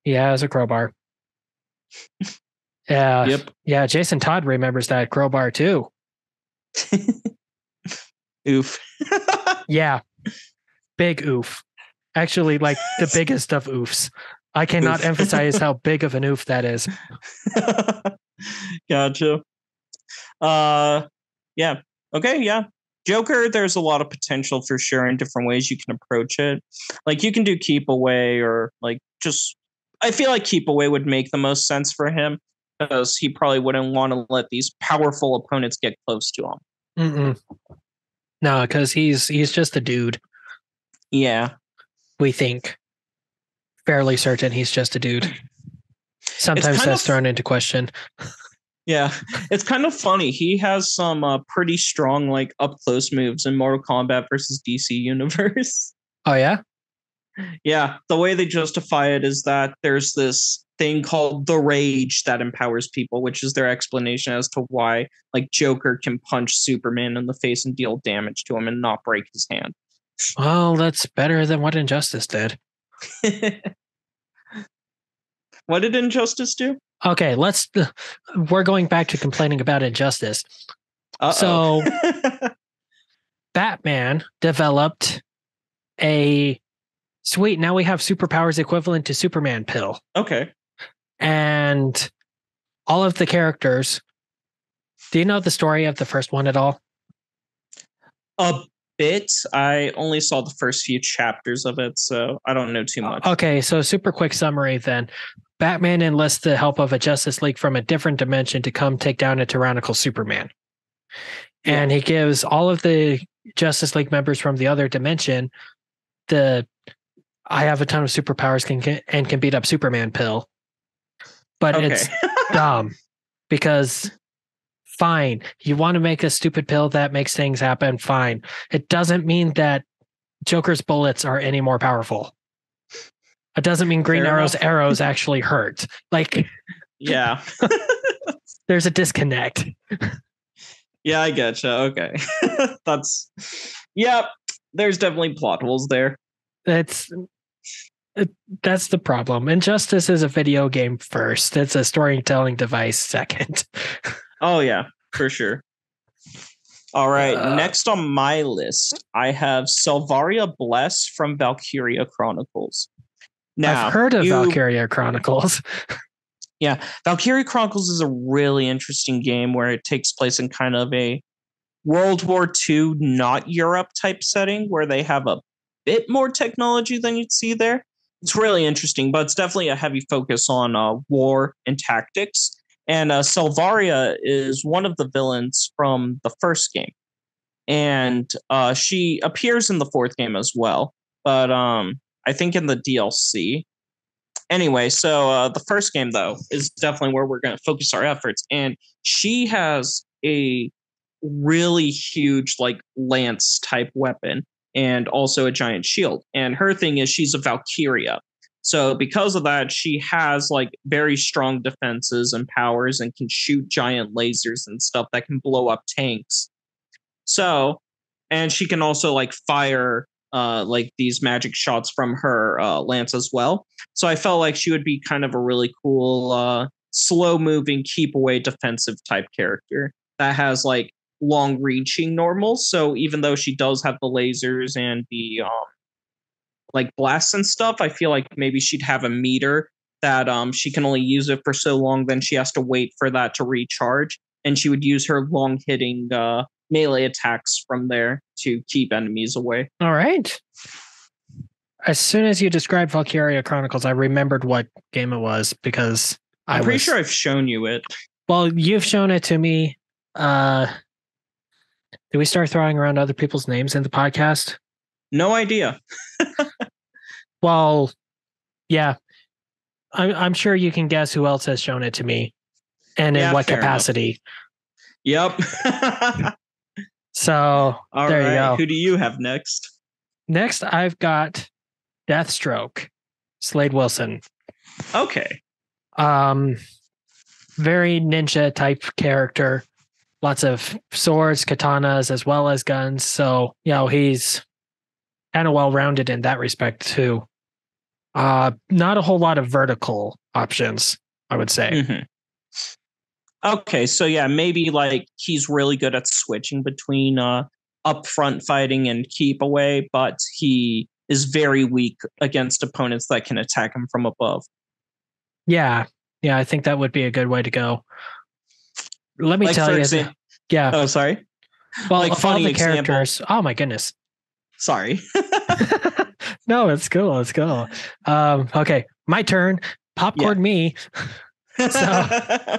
He has a crowbar. Yeah. Yep. Yeah. Jason Todd remembers that crowbar too. Oof. Yeah. Big oof. Actually, like the biggest of oofs. I cannot emphasize how big of an oof that is. Gotcha. Yeah. Okay. Yeah. Joker, there's a lot of potential for sure in different ways you can approach it. Like you can do keep away or like just, I feel like keep away would make the most sense for him because he probably wouldn't want to let these powerful opponents get close to him. Mm-mm. No, because he's just a dude. Yeah. We think. Fairly certain he's just a dude. Sometimes that's thrown into question. Yeah, it's kind of funny. He has some pretty strong like up close moves in Mortal Kombat versus DC Universe. Oh yeah? Yeah, the way they justify it is that there's this thing called the rage that empowers people, which is their explanation as to why like Joker can punch Superman in the face and deal damage to him and not break his hand. Well, that's better than what Injustice did. What did Injustice do? Okay, we're going back to complaining about Injustice. So Batman developed a sweet, now we have superpowers equivalent to Superman pill. Okay. And all of the characters, do you know the story of the first one at all? A bit. I only saw the first few chapters of it, so I don't know too much. Okay, so super quick summary then. Batman enlists the help of a Justice League from a different dimension to come take down a tyrannical Superman. Yeah. And he gives all of the Justice League members from the other dimension I have a ton of superpowers and can beat up Superman pill. but Okay. it's dumb because fine, you want to make a stupid pill that makes things happen, fine. It doesn't mean that Joker's bullets are any more powerful. It doesn't mean Green Fair Arrow's enough. arrows actually hurt. Like, Yeah. there's a disconnect. Yeah, I getcha. Okay. There's definitely plot holes there. That's the problem. Injustice is a video game first. It's a storytelling device second. Oh, yeah, for sure. All right, next on my list, I have Selvaria Bless from Valkyria Chronicles. Now, I've heard of Valkyria Chronicles. Yeah, Valkyria Chronicles is a really interesting game where it takes place in kind of a World War II, not Europe type setting where they have a bit more technology than you'd see there. It's really interesting, but it's definitely a heavy focus on war and tactics. And Selvaria is one of the villains from the first game. And she appears in the fourth game as well, but I think in the DLC. Anyway, so the first game, though, is definitely where we're going to focus our efforts. And she has a really huge, like, lance type weapon and also a giant shield. And her thing is she's a Valkyria. So because of that, she has, like, very strong defenses and powers and can shoot giant lasers and stuff that can blow up tanks. So, and she can also, like, fire like these magic shots from her lance as well. So I felt like she would be kind of a really cool, slow moving, keep away defensive type character that has like long reaching normals. So even though she does have the lasers and the like blasts and stuff, I feel like maybe she'd have a meter that she can only use it for so long, then she has to wait for that to recharge. And she would use her long hitting melee attacks from there to keep enemies away. All right. As soon as you described Valkyria Chronicles, I remembered what game it was because I'm pretty sure I've shown you it. Well, you've shown it to me. Did we start throwing around other people's names in the podcast? No idea. Well, yeah. I'm sure you can guess who else has shown it to me and in what capacity. Enough. Yep. So there you go. Who do you have next? Next, I've got Deathstroke, Slade Wilson. Okay. Very ninja type character. Lots of swords, katanas, as well as guns. So, he's kind of well-rounded in that respect too. Not a whole lot of vertical options, I would say. Mm-hmm. Okay, so yeah, maybe like he's really good at switching between upfront fighting and keep away, but he is very weak against opponents that can attack him from above. Yeah, I think that would be a good way to go. Let me tell you. Yeah. Oh, sorry. Well, like all the characters. Oh my goodness. Sorry. No, it's cool. It's cool. Okay, my turn. Popcorn me. So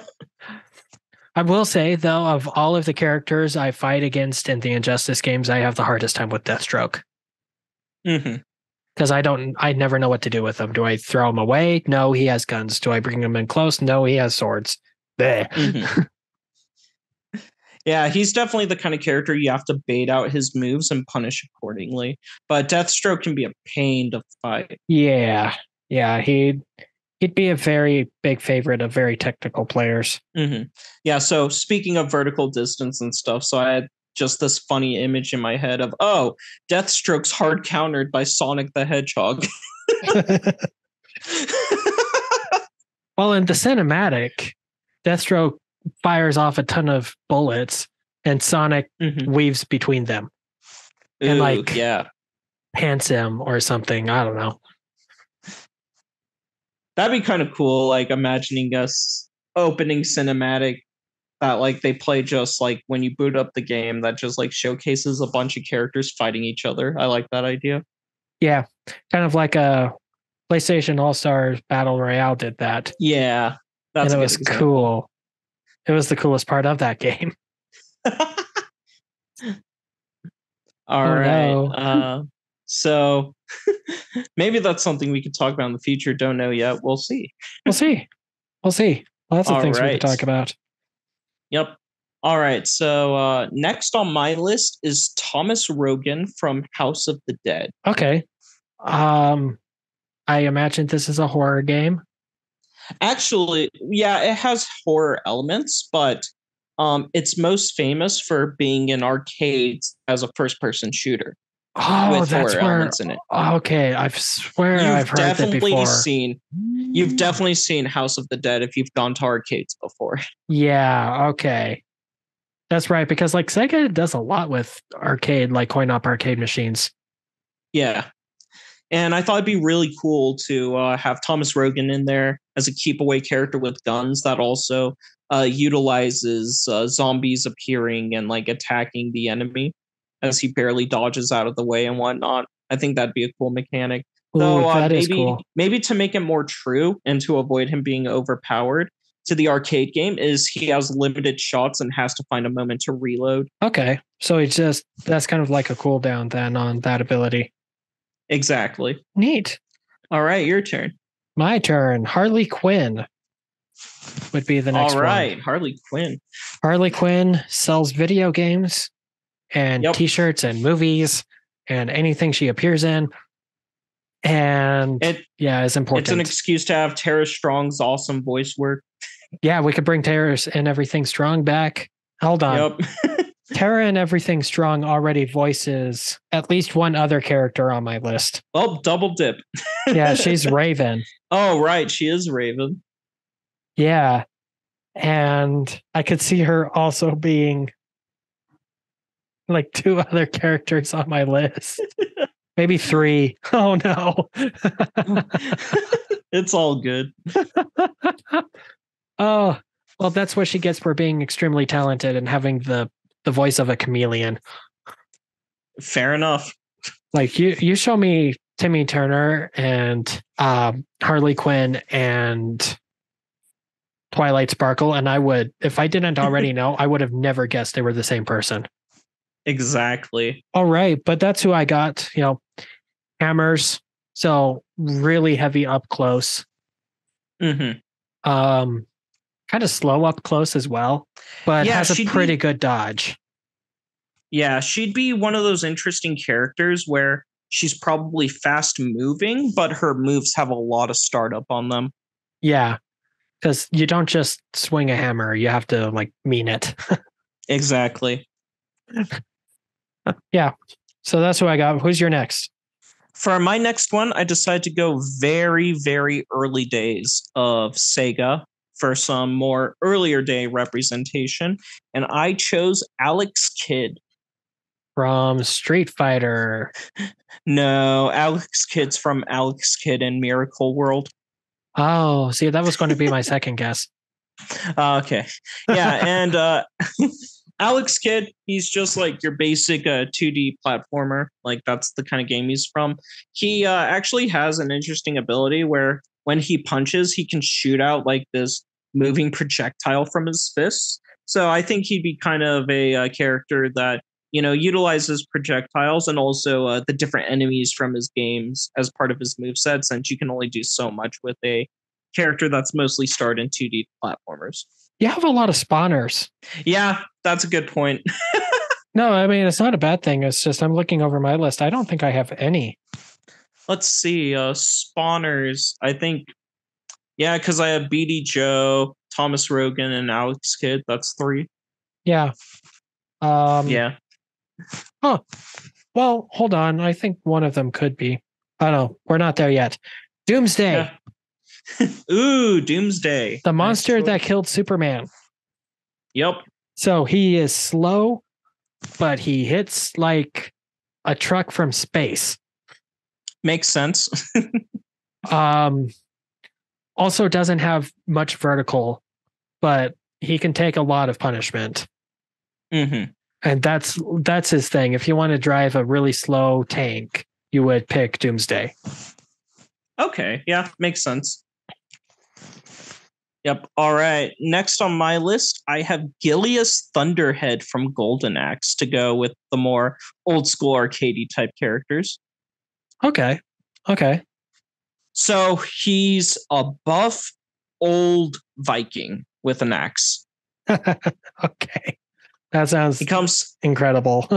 I will say, though, of all of the characters I fight against in the Injustice games, I have the hardest time with Deathstroke. Mm-hmm. Because I never know what to do with him. Do I throw him away? No, he has guns. Do I bring him in close? No, he has swords. Mm-hmm. Yeah, he's definitely the kind of character you have to bait out his moves and punish accordingly. But Deathstroke can be a pain to fight. Yeah, he'd be a very big favorite of very technical players. Mm-hmm. Yeah, so speaking of vertical distance and stuff, so I had just this funny image in my head of, Deathstroke's hard countered by Sonic the Hedgehog. Well, in the cinematic, Deathstroke fires off a ton of bullets and Sonic weaves between them. And pants him or something. I don't know. That'd be kind of cool, like imagining us opening cinematic that like they play just like when you boot up the game that just like showcases a bunch of characters fighting each other. I like that idea. Yeah, kind of like a PlayStation All-Star Battle Royale did that. Yeah, that's and it was cool. It was the coolest part of that game. All right. No. So maybe that's something we could talk about in the future. Don't know yet. We'll see. We'll see. we'll see. Lots of All things we right. could talk about. Yep. All right. So next on my list is Thomas Rogan from House of the Dead. Okay. I imagine this is a horror game. Actually, yeah, it has horror elements, but it's most famous for being in arcades as a first-person shooter Oh, with that's horror where. elements in it. Okay, I swear I've heard that before. You've definitely seen House of the Dead if you've gone to arcades before. Yeah. Okay. That's right, because like Sega does a lot with arcade, like coin-op arcade machines. Yeah. And I thought it'd be really cool to have Thomas Rogan in there as a keep away character with guns that also utilizes zombies appearing and like attacking the enemy as he barely dodges out of the way and whatnot. I think that'd be a cool mechanic. Ooh, Though that is cool. maybe to make it more true and to avoid him being overpowered to the arcade game is he has limited shots and has to find a moment to reload. Okay, so it's just that's kind of like a cooldown then on that ability. Exactly. Neat. All right, your turn. My turn. Harley Quinn would be the next one. All right, Harley Quinn. Harley Quinn sells video games and t-shirts and movies and anything she appears in. And it's important. It's an excuse to have Tara Strong's awesome voice work. Yeah, we could bring Tara and Everything Strong back. Hold on. Yep. Tara and Everything Strong already voices at least one other character on my list. Oh, double dip. Yeah, she's Raven. Oh, right. She is Raven. Yeah. And I could see her also being like two other characters on my list. Maybe three. Oh, no. It's all good. Oh, well, that's what she gets for being extremely talented and having the voice of a chameleon. Fair enough. Like you show me Timmy Turner and Harley Quinn and Twilight Sparkle, and I would, if I didn't already know, I would have never guessed they were the same person. Exactly. All right, but that's who I got. Hammers, so really heavy up close. Mm-hmm. Kind of slow up close as well, but has a pretty good dodge. Yeah, she'd be one of those interesting characters where she's probably fast moving, but her moves have a lot of startup on them. Yeah, because you don't just swing a hammer, you have to like mean it. Exactly. Yeah, so that's who I got. Who's your next? For my next one, I decided to go very, very early days of Sega for some more earlier day representation, and I chose Alex Kidd. From Street Fighter. No, Alex Kidd's from Alex Kidd in Miracle World. Oh, see, that was going to be my second guess. Okay. Yeah, and Alex Kidd, he's just like your basic 2D platformer. Like, that's the kind of game he's from. He actually has an interesting ability where when he punches, he can shoot out like this moving projectile from his fists. So I think he'd be kind of a character that utilizes projectiles and also the different enemies from his games as part of his moveset, since you can only do so much with a character that's mostly starred in 2D platformers. You have a lot of spawners. Yeah, that's a good point. No, I mean, it's not a bad thing. It's just I'm looking over my list. I don't think I have any. Let's see. Spawners. I think, yeah, because I have BD Joe, Thomas Rogan, and Alex Kidd. That's 3. Yeah. Yeah. Oh, well, hold on. I think one of them could be. Oh, no, we're not there yet. Doomsday. Yeah. Ooh, Doomsday. The monster that killed Superman. Yep. So he is slow, but he hits like a truck from space. Makes sense. Also doesn't have much vertical, but he can take a lot of punishment. Mm-hmm. And that's his thing. If you want to drive a really slow tank, you would pick Doomsday. Okay, yeah, makes sense. Yep. All right. Next on my list, I have Gilius Thunderhead from Golden Axe to go with the more old school arcadey type characters. Okay. So he's a buff old Viking with an axe. Okay. That sounds He comes incredible.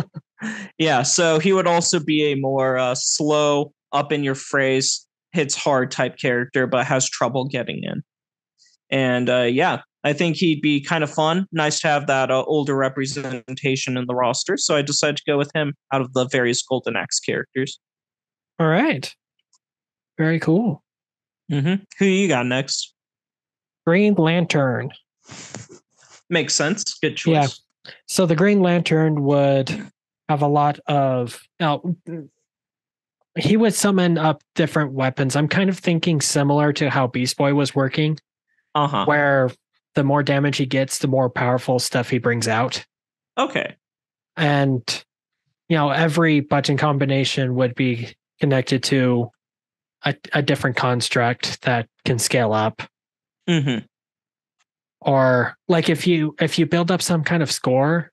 Yeah, so he would also be a more slow, up in your face, hits hard type character, but has trouble getting in. And yeah, I think he'd be kind of fun. Nice to have that older representation in the roster. So I decided to go with him out of the various Golden Axe characters. All right. Very cool. Who you got next? Green Lantern. Makes sense. Good choice. Yeah. So the Green Lantern would have a lot of. He would summon up different weapons. I'm kind of thinking similar to how Beast Boy was working, where the more damage he gets, the more powerful stuff he brings out. Okay. And, every button combination would be connected to a different construct that can scale up. Mm-hmm. Or like if you build up some kind of score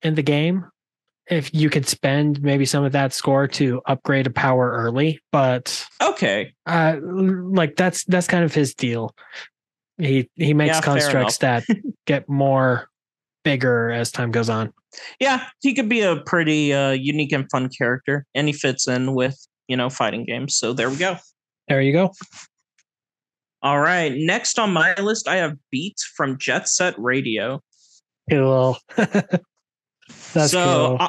in the game, if you could spend maybe some of that score to upgrade a power early, but okay, like that's kind of his deal. He makes constructs that get more bigger as time goes on. Yeah, he could be a pretty unique and fun character, and he fits in with fighting games. So there we go. There you go. All right, next on my list, I have Beat from Jet Set Radio. Cool. That's so, cool.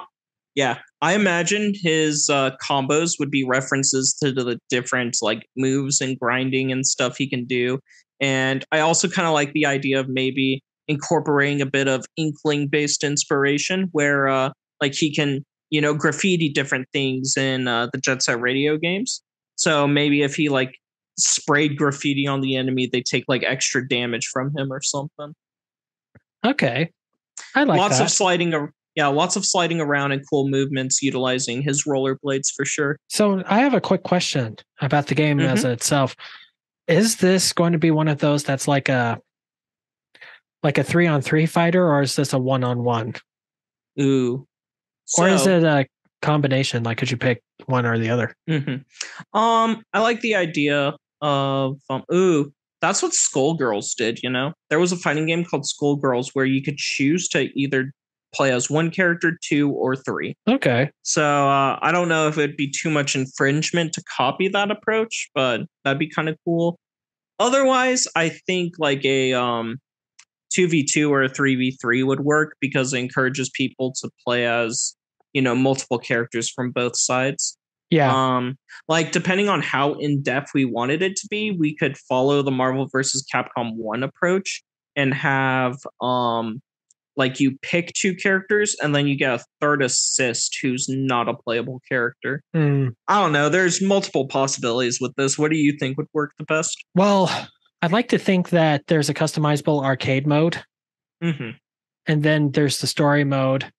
Yeah, I imagine his combos would be references to the different like moves and grinding and stuff he can do. And I also kind of like the idea of maybe incorporating a bit of Inkling-based inspiration where like he can, graffiti different things in the Jet Set Radio games. So maybe if he like sprayed graffiti on the enemy, they take like extra damage from him or something. Okay. I like lots that. Lots of sliding around and cool movements utilizing his rollerblades for sure. So I have a quick question about the game as itself. Is this going to be one of those that's like a 3-on-3 fighter, or is this a 1-on-1? Ooh. Or is it a combination? Like, could you pick one or the other? I like the idea of that's what Skullgirls did, There was a fighting game called Skullgirls where you could choose to either play as one character, 2, or 3. Okay. So I don't know if it'd be too much infringement to copy that approach, but that'd be kind of cool. Otherwise, I think like a 2v2 or a 3v3 would work because it encourages people to play as, multiple characters from both sides. Yeah. Like depending on how in depth we wanted it to be, we could follow the Marvel vs. Capcom 1 approach and have like you pick 2 characters and then you get a third assist who's not a playable character. I don't know. There's multiple possibilities with this. What do you think would work the best? Well, I'd like to think that there's a customizable arcade mode. And then there's the story mode.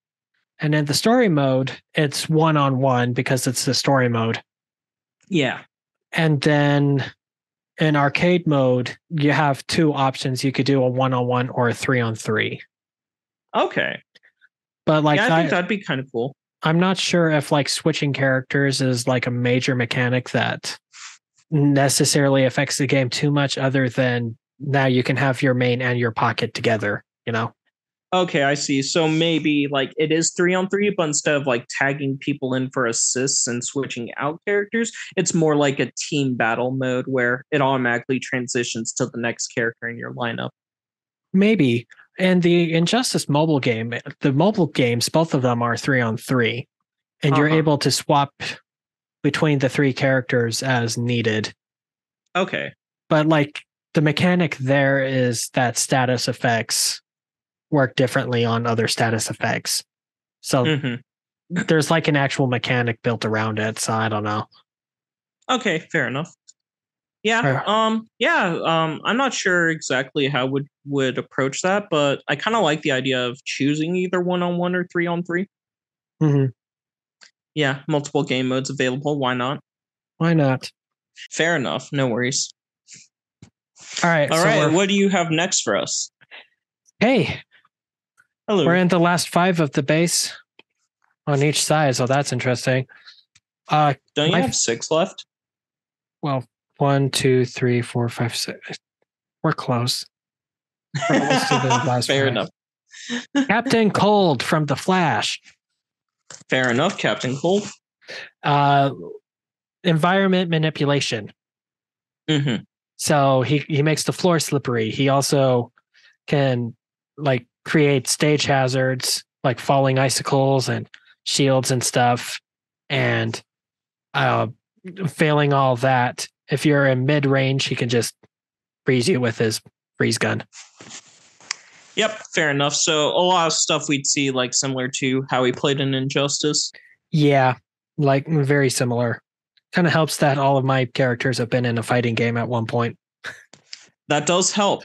And in the story mode, it's 1-on-1 because it's the story mode. Yeah. And then in arcade mode, you have 2 options. You could do a 1-on-1 or a 3-on-3. Okay. But like I think that'd be kind of cool. I'm not sure if like switching characters is like a major mechanic that necessarily affects the game too much, other than now you can have your main and your pocket together, Okay, I see. So maybe like it is 3-on-3, but instead of like tagging people in for assists and switching out characters, it's more like a team battle mode where it automatically transitions to the next character in your lineup. Maybe. And the Injustice mobile game, the mobile games, both of them are 3-on-3. And you're able to swap between the 3 characters as needed. Okay. But like the mechanic there is that status effects work differently on other status effects. So there's like an actual mechanic built around it. So I don't know. Okay, fair enough. Yeah. I'm not sure exactly how would approach that, but I kind of like the idea of choosing either 1-on-1 or 3-on-3. Yeah, multiple game modes available. Why not? Why not? Fair enough. No worries. All right. What do you have next for us? Hey. Hello. We're in the last 5 of the base on each side, so that's interesting. Don't you have 6 left? Well, 1, 2, 3, 4, 5, 6. We're close. We're almost to the last Fair five. enough. Captain Cold from The Flash. Fair enough, Captain Cold. Environment manipulation. Mm-hmm. So he makes the floor slippery. He also can like create stage hazards, like falling icicles and shields and stuff. And failing all that, if you're in mid range, he can just freeze you with his freeze gun. Yep, fair enough. So a lot of stuff we'd see like similar to how he played in Injustice. Yeah, like very similar. Kind of helps that all of my characters have been in a fighting game at one point. That does help.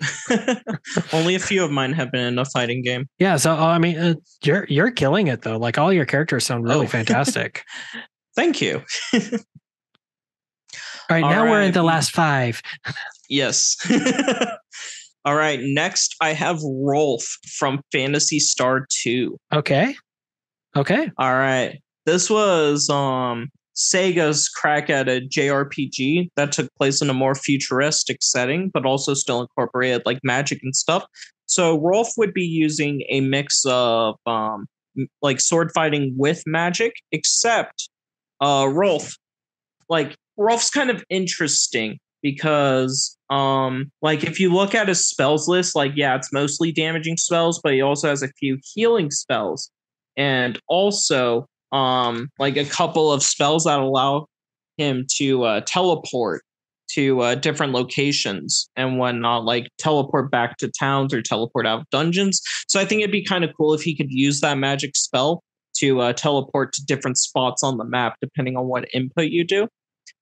Only a few of mine have been in a fighting game. Yeah, so I mean, you're killing it though. Like all your characters sound really fantastic. Thank you. All right, now we're in the last 5. Yes. All right, next I have Rolf from Phantasy Star 2. Okay. All right. This was Sega's crack at a JRPG that took place in a more futuristic setting, but also still incorporated like magic and stuff. So Rolf would be using a mix of like sword fighting with magic, except Rolf's kind of interesting because like if you look at his spells list, like yeah, it's mostly damaging spells, but he also has a few healing spells and also like a couple of spells that allow him to teleport to different locations and whatnot, like teleport back to towns or teleport out of dungeons. So I think it'd be kind of cool if he could use that magic spell to teleport to different spots on the map, depending on what input you do.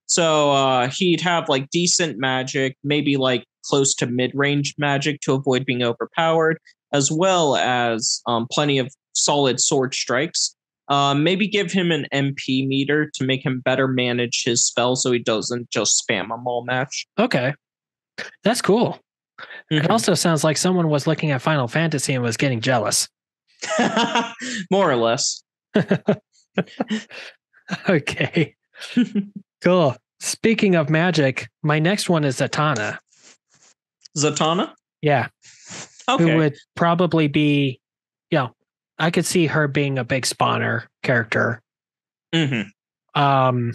So he'd have like decent magic, maybe like close to mid-range magic to avoid being overpowered, as well as plenty of solid sword strikes. Maybe give him an MP meter to make him better manage his spells so he doesn't just spam them all match. Okay. That's cool. Mm-hmm. It also sounds like someone was looking at Final Fantasy and was getting jealous. More or less. Okay. Cool. Speaking of magic, my next one is Zatanna. Zatanna? Yeah. Okay. Who would probably be, I could see her being a big spawner character. Mm-hmm.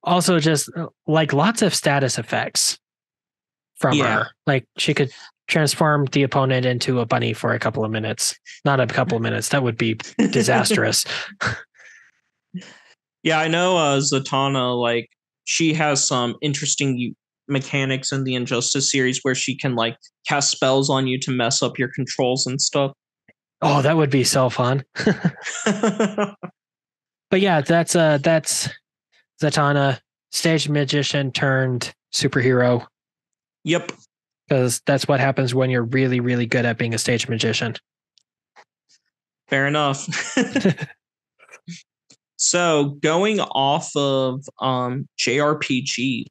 Also just like lots of status effects from her. Like she could transform the opponent into a bunny for a couple of minutes. Not a couple of minutes. That would be disastrous. Yeah, I know Zatanna, like she has some interesting mechanics in the Injustice series where she can like cast spells on you to mess up your controls and stuff. Oh, that would be so fun. But yeah, that's Zatanna, stage magician turned superhero. Yep. Because that's what happens when you're really, really good at being a stage magician. Fair enough. So going off of JRPGs,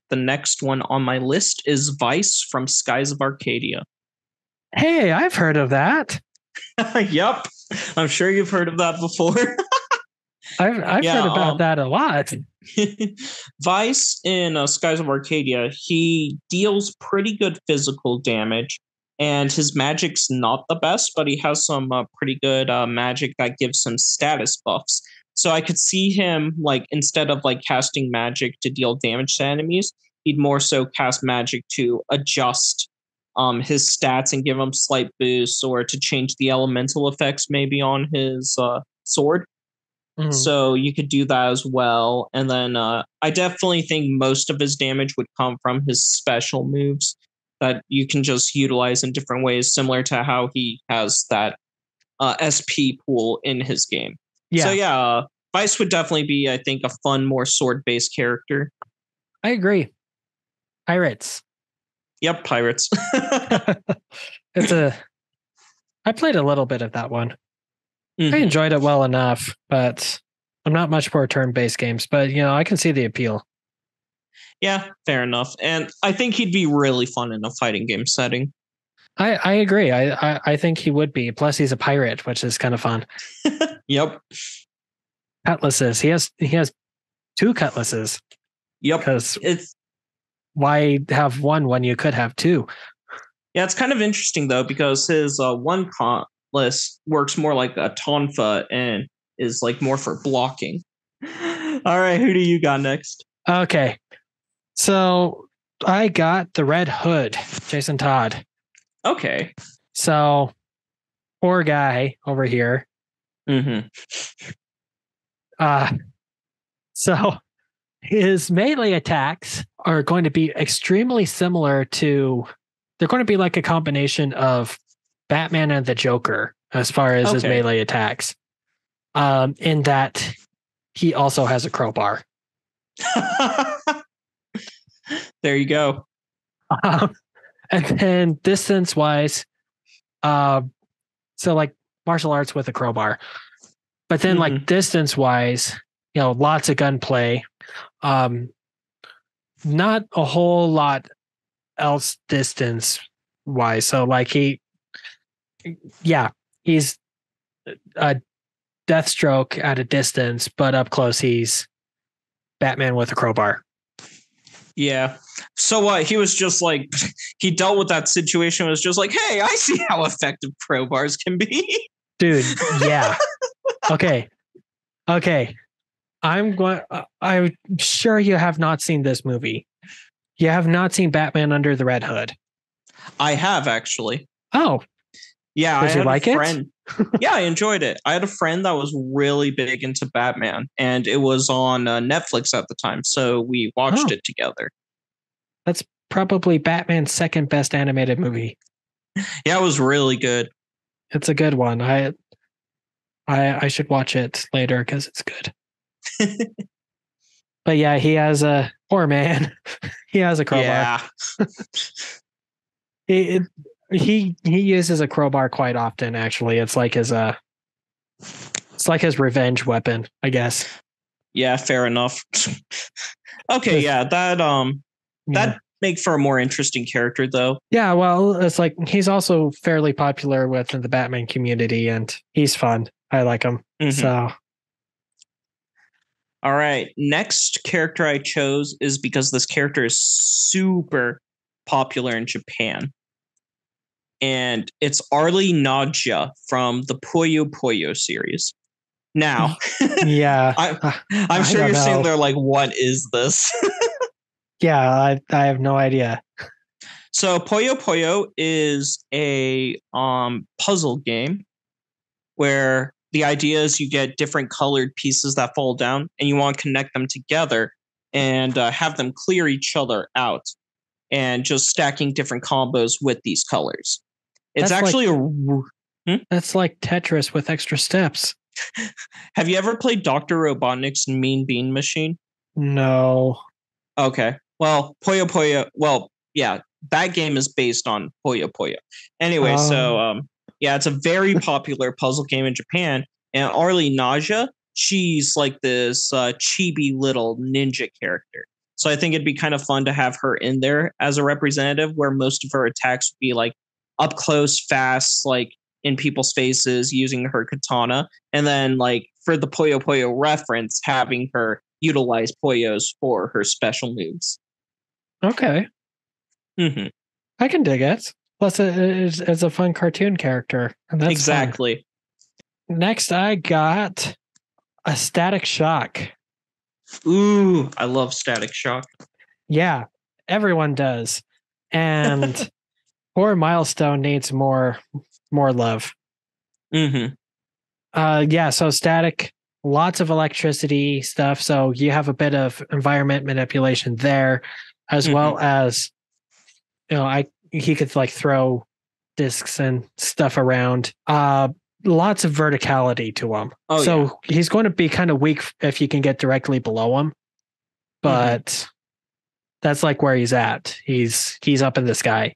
the next one on my list is Vice from Skies of Arcadia. Hey, I've heard of that. Yep. I'm sure you've heard of that before. I've heard about that a lot. Vice in Skies of Arcadia, he deals pretty good physical damage, and his magic's not the best, but he has some pretty good magic that gives him status buffs. So I could see him, like, instead of like casting magic to deal damage to enemies, he'd more so cast magic to adjust his stats and give him slight boosts, or to change the elemental effects maybe on his sword. Mm-hmm. So you could do that as well. And then I definitely think most of his damage would come from his special moves that you can just utilize in different ways, similar to how he has that SP pool in his game. Yeah. So yeah, Vice would definitely be, I think, a fun, more sword-based character. I agree. Pirates. Yep, Pirates. I played a little bit of that one. Mm-hmm. I enjoyed it well enough, but I'm not much for turn-based games. But I can see the appeal. Yeah, fair enough. And I think he'd be really fun in a fighting game setting. I agree. I think he would be. Plus, he's a pirate, which is kind of fun. Yep. Cutlasses. He has 2 cutlasses. Yep. Because why have one when you could have two? Yeah, it's kind of interesting though, because his one list works more like a tonfa and is like more for blocking. All right, who do you got next? Okay. So I got the Red Hood, Jason Todd. Okay. So poor guy over here. Mm-hmm. So his melee attacks are going to be extremely similar to, they're going to be like a combination of Batman and the Joker as far as his melee attacks. In that he also has a crowbar. There you go. And then distance wise, so like martial arts with a crowbar. But then like distance wise, lots of gunplay. Not a whole lot else distance wise. So like he's a Deathstroke at a distance, but up close he's Batman with a crowbar. Yeah. So he was just like, he dealt with that situation, was just like, hey, I see how effective crowbars can be. Dude, yeah. Okay. I'm sure you have not seen this movie. You have not seen Batman Under the Red Hood. I have, actually. Oh. Yeah. Did you like it? Yeah, I enjoyed it. I had a friend that was really big into Batman, and it was on Netflix at the time, so we watched it together. That's probably Batman's second best animated movie. Yeah, it was really good. It's a good one. I should watch it later because it's good. But yeah, he has a poor man. He has a crowbar. Yeah. He uses a crowbar quite often. Actually, it's like his revenge weapon, I guess. Yeah, fair enough. Okay, that make for a more interesting character, though. Yeah, well, it's like he's also fairly popular within the Batman community, and he's fun. I like him. So, all right, next character I chose is because this character is super popular in Japan. And it's Arlie Nadja from the Puyo Puyo series. Now, yeah, I'm sure you're sitting there like, what is this? Yeah, I have no idea. So Puyo Puyo is a puzzle game where the idea is you get different colored pieces that fall down, and you want to connect them together and have them clear each other out, and just stacking different combos with these colors. It's actually That's like Tetris with extra steps. Have you ever played Dr. Robotnik's Mean Bean Machine? No. Okay. Well, Puyo Puyo. Well, yeah, that game is based on Puyo Puyo. Anyway, it's a very popular puzzle game in Japan. And Arlie Nadja, she's like this chibi little ninja character. So I think it'd be kind of fun to have her in there as a representative, where most of her attacks would be like up close, fast, like in people's faces, using her katana. And then like for the Puyo Puyo reference, having her utilize Puyos for her special moves. Okay. I can dig it. Plus, it's a fun cartoon character. And that's exactly. Fun. Next, I got a Static Shock. Ooh, I love Static Shock. Yeah, everyone does. And poor Milestone needs more love. So Static, lots of electricity stuff. So you have a bit of environment manipulation there, as well as, he could like throw discs and stuff around. Lots of verticality to him. He's going to be kind of weak if you can get directly below him. But that's like where he's at. He's up in the sky.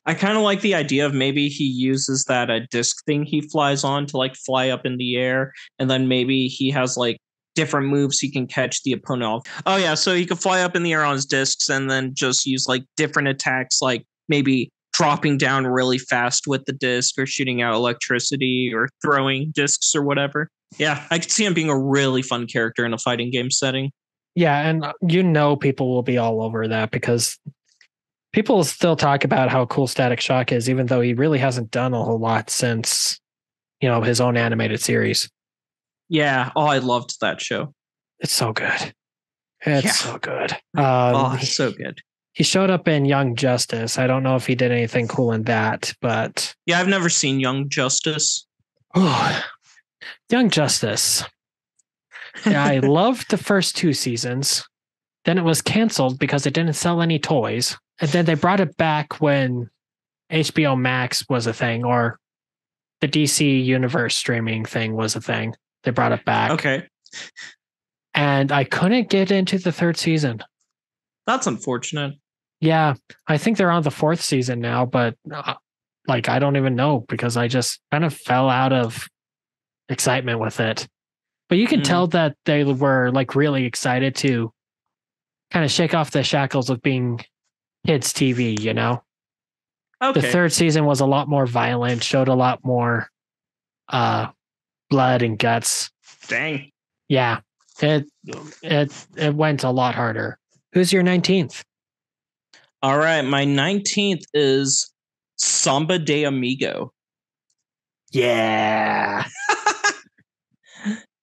I kind of like the idea of maybe he uses that disc thing he flies on to like fly up in the air, and then maybe he has like different moves he can catch the opponent off. Oh yeah, so he can fly up in the air on his discs and then just use like different attacks, like maybe dropping down really fast with the disc, or shooting out electricity, or throwing discs or whatever. Yeah, I could see him being a really fun character in a fighting game setting. Yeah, and people will be all over that because people still talk about how cool Static Shock is, even though he really hasn't done a whole lot since, his own animated series. Yeah. Oh, I loved that show. It's so good. It's so good. So good. He showed up in Young Justice. I don't know if he did anything cool in that, but yeah, I've never seen Young Justice. Young Justice. Yeah, I loved the first 2 seasons. Then it was canceled because it didn't sell any toys. And then they brought it back when HBO Max was a thing, or the DC Universe streaming thing was a thing. They brought it back. Okay. And I couldn't get into the 3rd season. That's unfortunate. Yeah, I think they're on the 4th season now, but I don't even know because I just kind of fell out of excitement with it. But you can tell that they were really excited to kind of shake off the shackles of being kids TV, Okay. The 3rd season was a lot more violent, showed a lot more blood and guts. Dang. Yeah. It went a lot harder. Who's your 19th? All right, my 19th is Samba de Amigo. Yeah.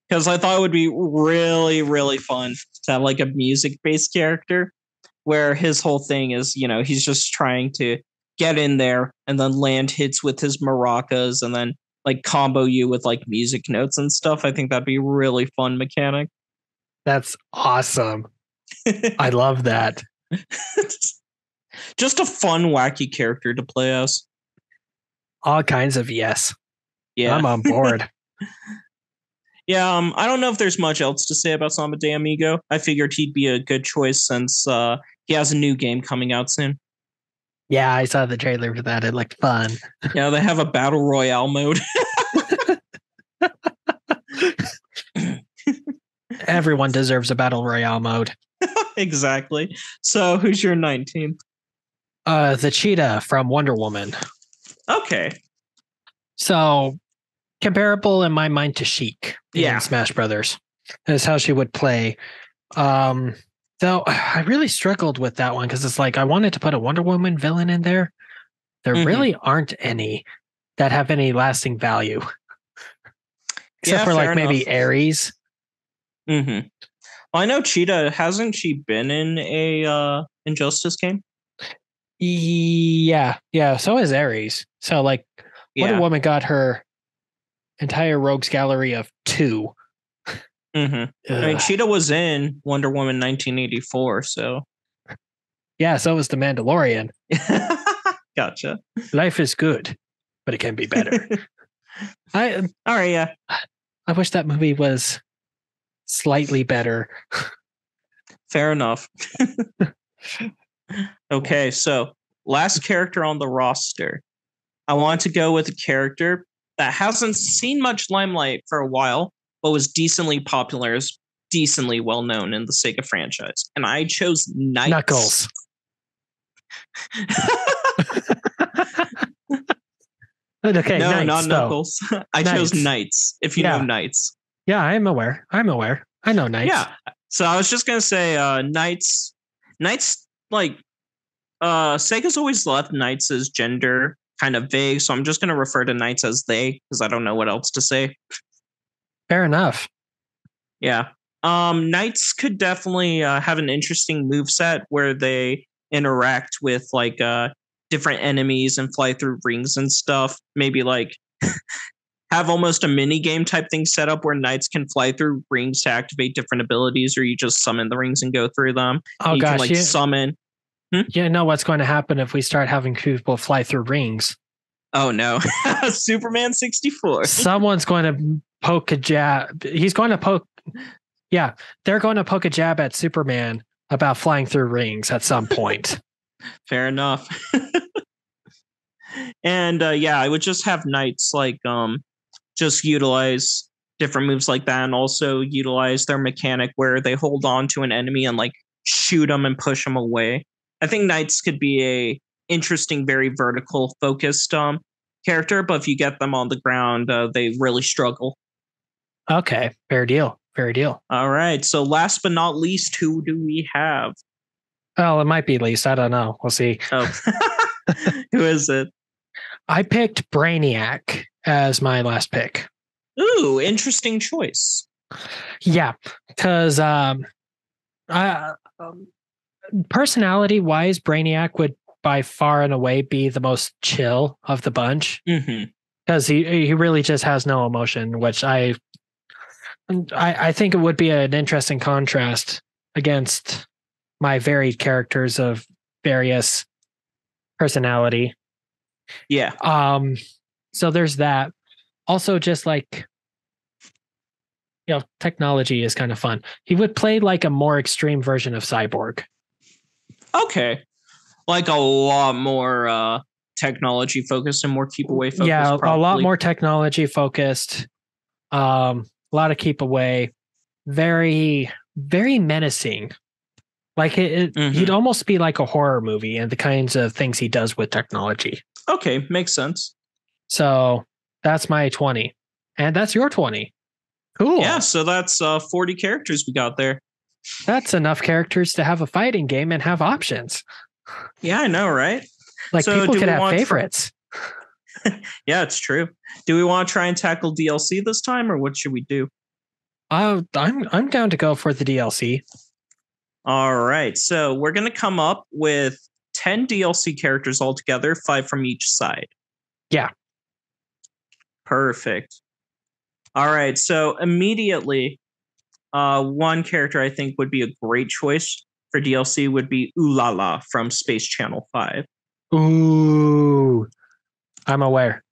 Because I thought it would be really, really fun to have a music-based character where his whole thing is, he's just trying to get in there and then land hits with his maracas and then combo you with music notes and stuff. I think that'd be a really fun mechanic. That's awesome. I love that. Just a fun, wacky character to play as. All kinds of yes. Yeah. I'm on board. Yeah, I don't know if there's much else to say about Samba de Amigo. I figured he'd be a good choice since he has a new game coming out soon. Yeah, I saw the trailer for that. It looked fun. Yeah, they have a battle royale mode. Everyone deserves a battle royale mode. Exactly. So, who's your 19th? The cheetah from Wonder Woman. Okay. So, comparable in my mind to Sheik in Smash Brothers. Is how she would play. Though I really struggled with that one because it's I wanted to put a Wonder Woman villain in there. There really aren't any that have any lasting value. Except for maybe Ares. Mm-hmm. Well, I know Cheetah, hasn't she been in a Injustice game? Yeah. So is Ares. So Wonder Woman got her entire rogues gallery of 2. Mm-hmm. I mean, Cheetah was in Wonder Woman 1984, so. Yeah, so was The Mandalorian. Gotcha. Life is good, but it can be better. All right, yeah. I wish that movie was slightly better. Fair enough. Okay, so last character on the roster. I want to go with a character that hasn't seen much limelight for a while, but was decently popular, is decently well known in the Sega franchise. And I chose Knights. Knuckles. Okay, no, Knights, not Knuckles. I chose Knights, if you know Knights. Yeah, I'm aware. I know Knights. Yeah. So I was just going to say Knights, Sega's always left Knights' gender kind of vague, so I'm just going to refer to Knights as they, because I don't know what else to say. Fair enough. Yeah. Knights could definitely have an interesting moveset where they interact with different enemies and fly through rings and stuff. Maybe have almost a mini game type thing set up where Knights can fly through rings to activate different abilities, or you just summon the rings and go through them. Oh, you gosh, can summon. You know what's going to happen if we start having people fly through rings? Oh no. Superman 64. Someone's going to poke a jab. He's going to poke. Yeah, they're going to poke a jab at Superman about flying through rings at some point. Fair enough. And I would just have Knights just utilize different moves like that, and also utilize their mechanic where they hold on to an enemy and shoot them and push them away. I think Knights could be a interesting, very vertical focused character, but if you get them on the ground, they really struggle. Okay, fair deal. Very deal. All right. So last but not least, who do we have? Well, it might be least. I don't know. We'll see. Oh, who is it? I picked Brainiac as my last pick. Ooh, interesting choice. Yeah, because personality wise, Brainiac would by far and away be the most chill of the bunch. Because he really just has no emotion, which I think it would be an interesting contrast against my varied characters of various personality. Yeah. So there's that. Also, just like, technology is kind of fun. He would play like a more extreme version of Cyborg. Okay. Like a lot more technology focused and more keep away focused. Yeah, probably. A lot more technology focused. A lot of keep away. Very, very menacing. Like he'd almost be like a horror movie and the kinds of things he does with technology. Okay, makes sense. So that's my 20. And that's your 20. Cool. Yeah, so that's 40 characters we got there. That's enough characters to have a fighting game and have options. Yeah, I know, right? Like, so people could have favorites. Yeah, it's true. Do we want to try and tackle DLC this time, or what should we do? I'm down to go for the DLC. All right, so we're going to come up with 10 DLC characters altogether, 5 from each side. Yeah. Perfect. All right, so immediately, one character I think would be a great choice for DLC would be Ulala from Space Channel 5. Ooh, I'm aware.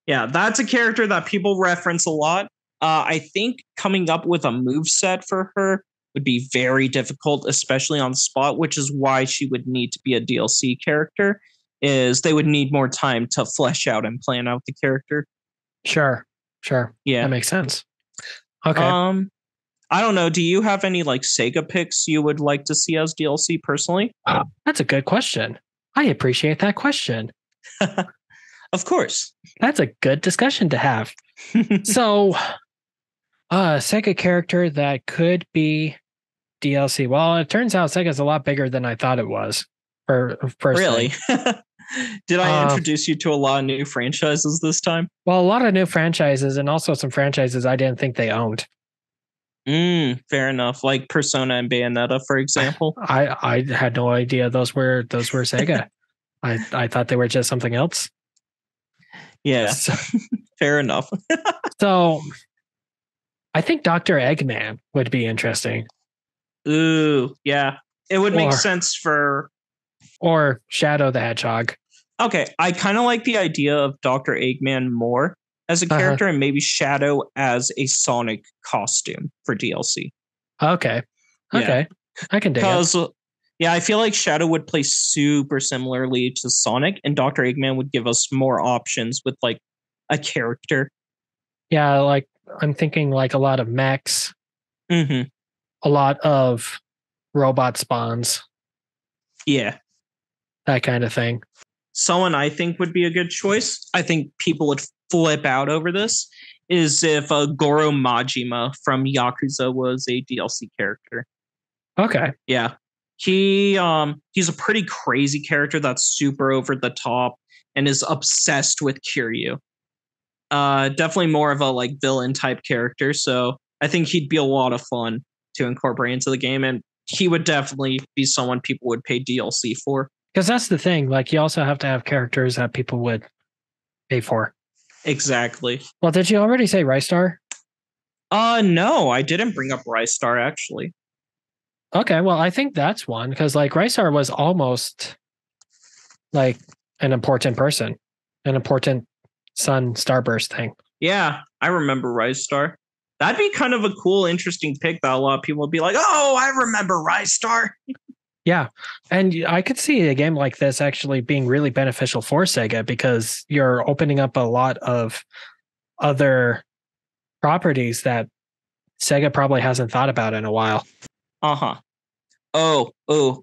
Yeah, that's a character that people reference a lot. I think coming up with a moveset for her would be very difficult, especially on the spot, which is why she would need to be a DLC character, is they would need more time to flesh out and plan out the character. Sure. Yeah. That makes sense. Okay. I don't know. Do you have any like Sega picks you would like to see as DLC personally? That's a good question. I appreciate that question. Of course. That's a good discussion to have. So, Sega character that could be DLC. Well, it turns out Sega's a lot bigger than I thought it was. Really? Did I introduce you to a lot of new franchises this time? Well, a lot of new franchises and also some franchises I didn't think they owned. Fair enough. Like Persona and Bayonetta, for example. I had no idea those were Sega. I thought they were just something else. Yeah, so, fair enough. So, I think Dr. Eggman would be interesting. Ooh, yeah. It would make sense for... Or Shadow the Hedgehog. Okay, I kind of like the idea of Dr. Eggman more as a character and maybe Shadow as a Sonic costume for DLC. Okay. I can dig it. Yeah, I feel like Shadow would play super similarly to Sonic, and Dr. Eggman would give us more options with like a character. Yeah, like I'm thinking like a lot of mechs. A lot of robot spawns. Yeah. That kind of thing. Someone I think would be a good choice, I think people would flip out over this, is if Goro Majima from Yakuza was a DLC character. Okay. Yeah. He's a pretty crazy character that's super over the top and is obsessed with Kiryu. Definitely more of a like villain type character, so I think he'd be a lot of fun to incorporate into the game, and he would definitely be someone people would pay DLC for. Because that's the thing, like you also have to have characters that people would pay for. Exactly. Well, did you already say Rystar? No, I didn't bring up Rystar actually. Okay, well, I think that's one because like Rystar was almost like an important person, an important sun starburst thing. Yeah, I remember Rystar. That'd be kind of a cool, interesting pick that a lot of people would be like, oh, I remember Rystar. Yeah, and I could see a game like this actually being really beneficial for Sega because you're opening up a lot of other properties that Sega probably hasn't thought about in a while. Oh,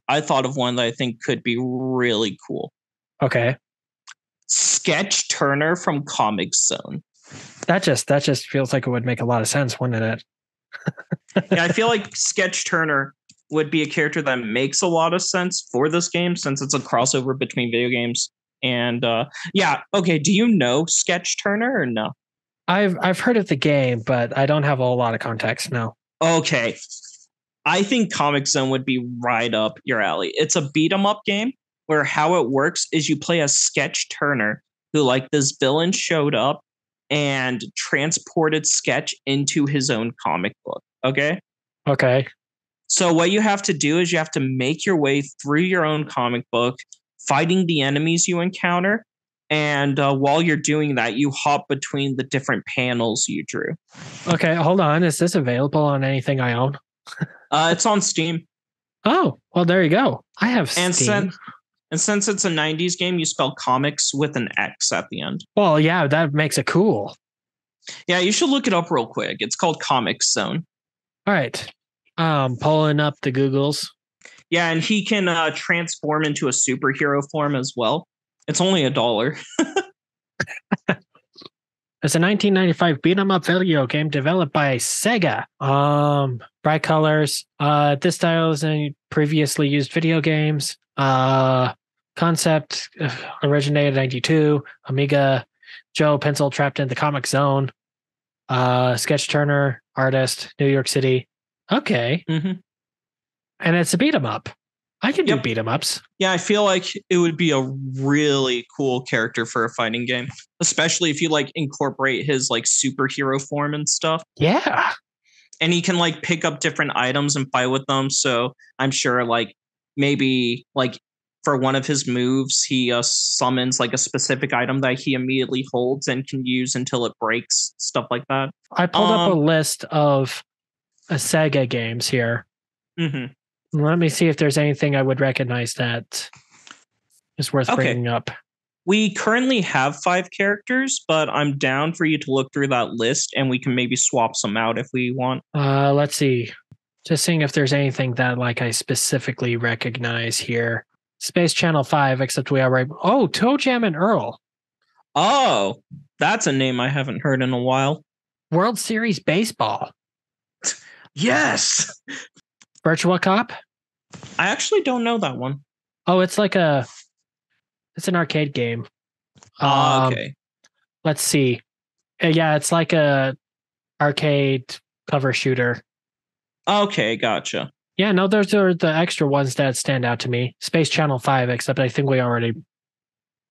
I thought of one that I think could be really cool. Okay. Sketch Turner from Comic Zone. That just feels like it would make a lot of sense, wouldn't it? Yeah, I feel like Sketch Turner would be a character that makes a lot of sense for this game since it's a crossover between video games and yeah. Okay, do you know Sketch Turner or no? I've heard of the game, but I don't have a whole lot of context. No. Okay, I think Comic Zone would be right up your alley. It's a beat 'em up game where how it works is you play a Sketch Turner who, like, this villain showed up and transported Sketch into his own comic book. Okay. Okay. So what you have to do is you have to make your way through your own comic book, fighting the enemies you encounter. And while you're doing that, you hop between the different panels you drew. Okay, hold on. Is this available on anything I own? It's on Steam. Oh, well, there you go. I have And Steam. since it's a 90s game, you spell comics with an X at the end. Well, yeah, that makes it cool. Yeah, you should look it up real quick. It's called Comic Zone. All right. Pulling up the Googles. Yeah, and he can transform into a superhero form as well. It's only $1. It's a 1995 beat 'em up video game developed by SEGA. Bright colors. This style is in previously used video games. Concept originated in 92. Amiga Joe pencil trapped in the Comic Zone. Sketch Turner, artist, New York City. Okay. Mm-hmm. And it's a beat 'em up. I can do Yep. beat 'em ups. Yeah, I feel like it would be a really cool character for a fighting game, especially if you like incorporate his like superhero form and stuff. Yeah. And he can like pick up different items and fight with them. So I'm sure like maybe like for one of his moves, he summons like a specific item that he immediately holds and can use until it breaks, stuff like that. I pulled up a list of Sega games here. Mm-hmm. Let me see if there's anything I would recognize that is worth bringing up. We currently have 5 characters, but I'm down for you to look through that list and we can maybe swap some out if we want. Let's see. Just seeing if there's anything that like I specifically recognize here. Space Channel 5, except we already... Oh, Toe Jam and Earl. Oh, that's a name I haven't heard in a while. World Series Baseball. Yes! Virtua Cop? I actually don't know that one. Oh, it's like it's an arcade game. Okay. Let's see. Yeah, it's like a arcade cover shooter. Okay, gotcha. Yeah, no, those are the extra ones that stand out to me. Space Channel 5, except I think we already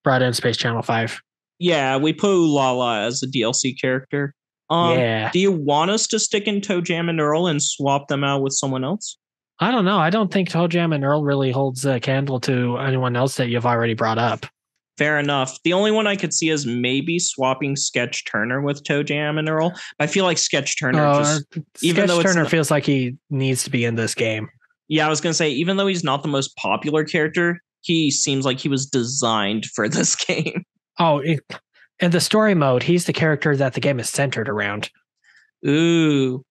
brought in Space Channel 5. Yeah, we put Ulala as a DLC character. Yeah. Do you want us to stick in Toe Jam and Earl and swap them out with someone else? I don't know. I don't think Toe Jam and Earl really holds a candle to anyone else that you've already brought up. Fair enough. The only one I could see is maybe swapping Sketch Turner with Toe Jam and Earl. I feel like Sketch Turner Turner feels like he needs to be in this game. Yeah, I was going to say, even though he's not the most popular character, he seems like he was designed for this game. Oh, in the story mode, he's the character that the game is centered around. Ooh.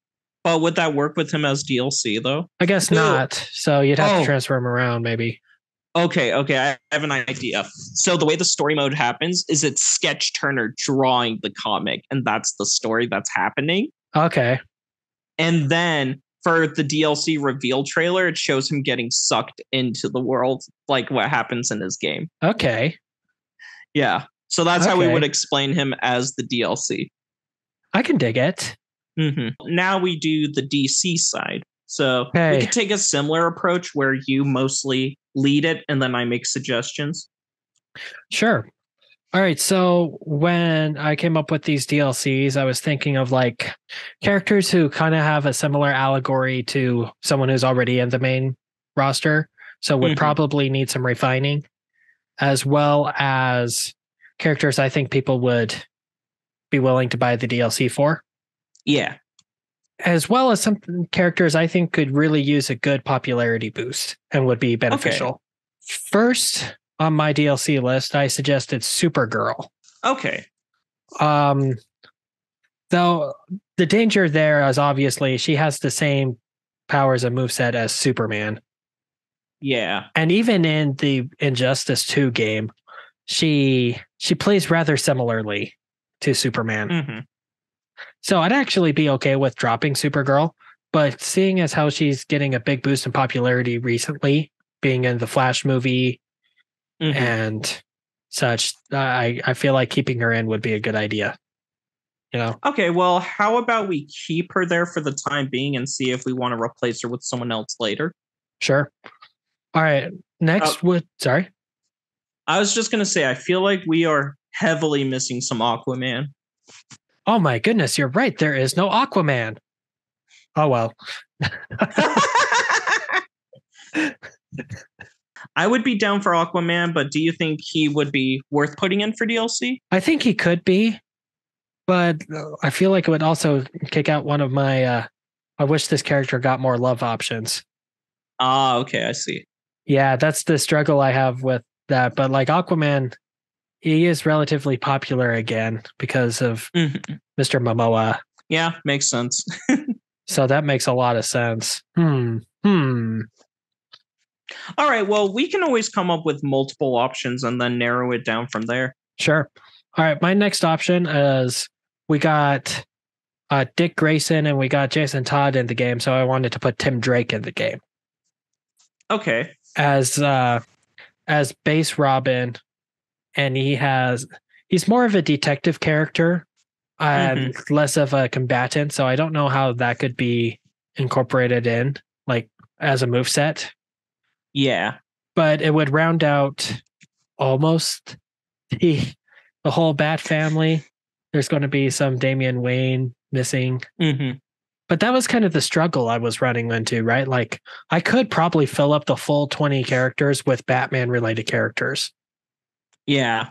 But would that work with him as DLC, though? I guess not. So you'd have to transfer him around, maybe. Okay, I have an idea. So the way the story mode happens is it's Sketch Turner drawing the comic, and that's the story that's happening. Okay. And then for the DLC reveal trailer, it shows him getting sucked into the world, like what happens in his game. Okay. Yeah. So that's how we would explain him as the DLC. I can dig it. Mm-hmm. Now we do the DC side. So we could take a similar approach where you mostly lead it and then I make suggestions. Sure. All right. So when I came up with these DLCs, I was thinking of like characters who kind of have a similar allegory to someone who's already in the main roster. So would probably need some refining, as well as characters I think people would be willing to buy the DLC for. Yeah. As well as some characters I think could really use a good popularity boost and would be beneficial. Okay. First on my DLC list, I suggested Supergirl. Okay. Though the danger there is obviously she has the same powers and moveset as Superman. Yeah. And even in the Injustice 2 game, she plays rather similarly to Superman. Mm-hmm. So I'd actually be okay with dropping Supergirl, but seeing as how she's getting a big boost in popularity recently, being in the Flash movie and such, I feel like keeping her in would be a good idea. You know? Okay, well, how about we keep her there for the time being and see if we want to replace her with someone else later? Sure. All right. Next, sorry. I was just going to say, I feel like we are heavily missing some Aquaman. Oh my goodness, you're right. There is no Aquaman. Oh, well. I would be down for Aquaman, but do you think he would be worth putting in for DLC? I think he could be, but I feel like it would also kick out one of my I wish this character got more love options. Ah, okay, I see. Yeah, that's the struggle I have with that. But like Aquaman, he is relatively popular again because of Mr. Momoa. Yeah, makes sense. So that makes a lot of sense. All right, well, we can always come up with multiple options and then narrow it down from there. Sure. All right, my next option is we got Dick Grayson and we got Jason Todd in the game, so I wanted to put Tim Drake in the game. Okay. As base Robin, and he's more of a detective character and less of a combatant, so I don't know how that could be incorporated in, like, as a moveset. Yeah. But it would round out almost the whole Bat family. There's going to be some Damian Wayne missing. But that was kind of the struggle I was running into, right? Like, I could probably fill up the full 20 characters with Batman-related characters. Yeah.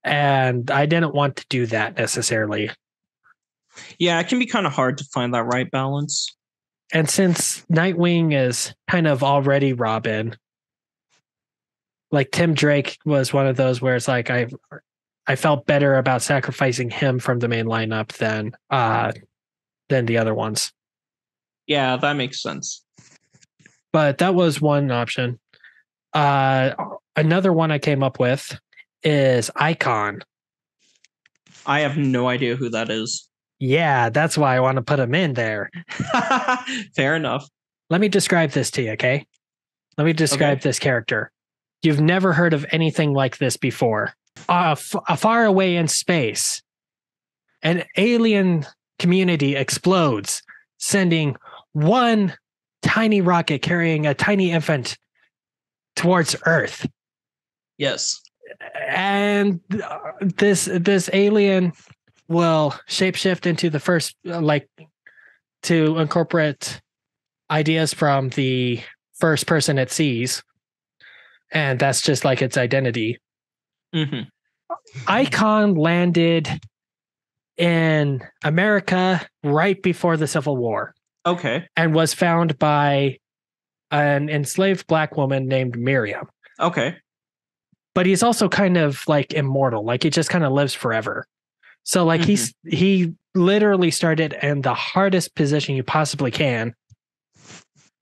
And I didn't want to do that necessarily. Yeah, it can be kind of hard to find that right balance. And since Nightwing is kind of already Robin, like Tim Drake was one of those where it's like I felt better about sacrificing him from the main lineup than the other ones. Yeah, that makes sense. But that was one option. Another one I came up with is Icon. I have no idea who that is. Yeah, that's why I want to put him in there. Fair enough. Let me describe this to you, okay? Let me describe this character. You've never heard of anything like this before. Far away in space, an alien community explodes, sending one tiny rocket carrying a tiny infant towards Earth. Yes. And this alien will shapeshift into the first, to incorporate ideas from the first person it sees. And that's just like its identity. Icon landed in America right before the Civil War. Okay. And was found by an enslaved black woman named Miriam. Okay. But he's also kind of like immortal. Like he just kind of lives forever. So like he literally started in the hardest position you possibly can.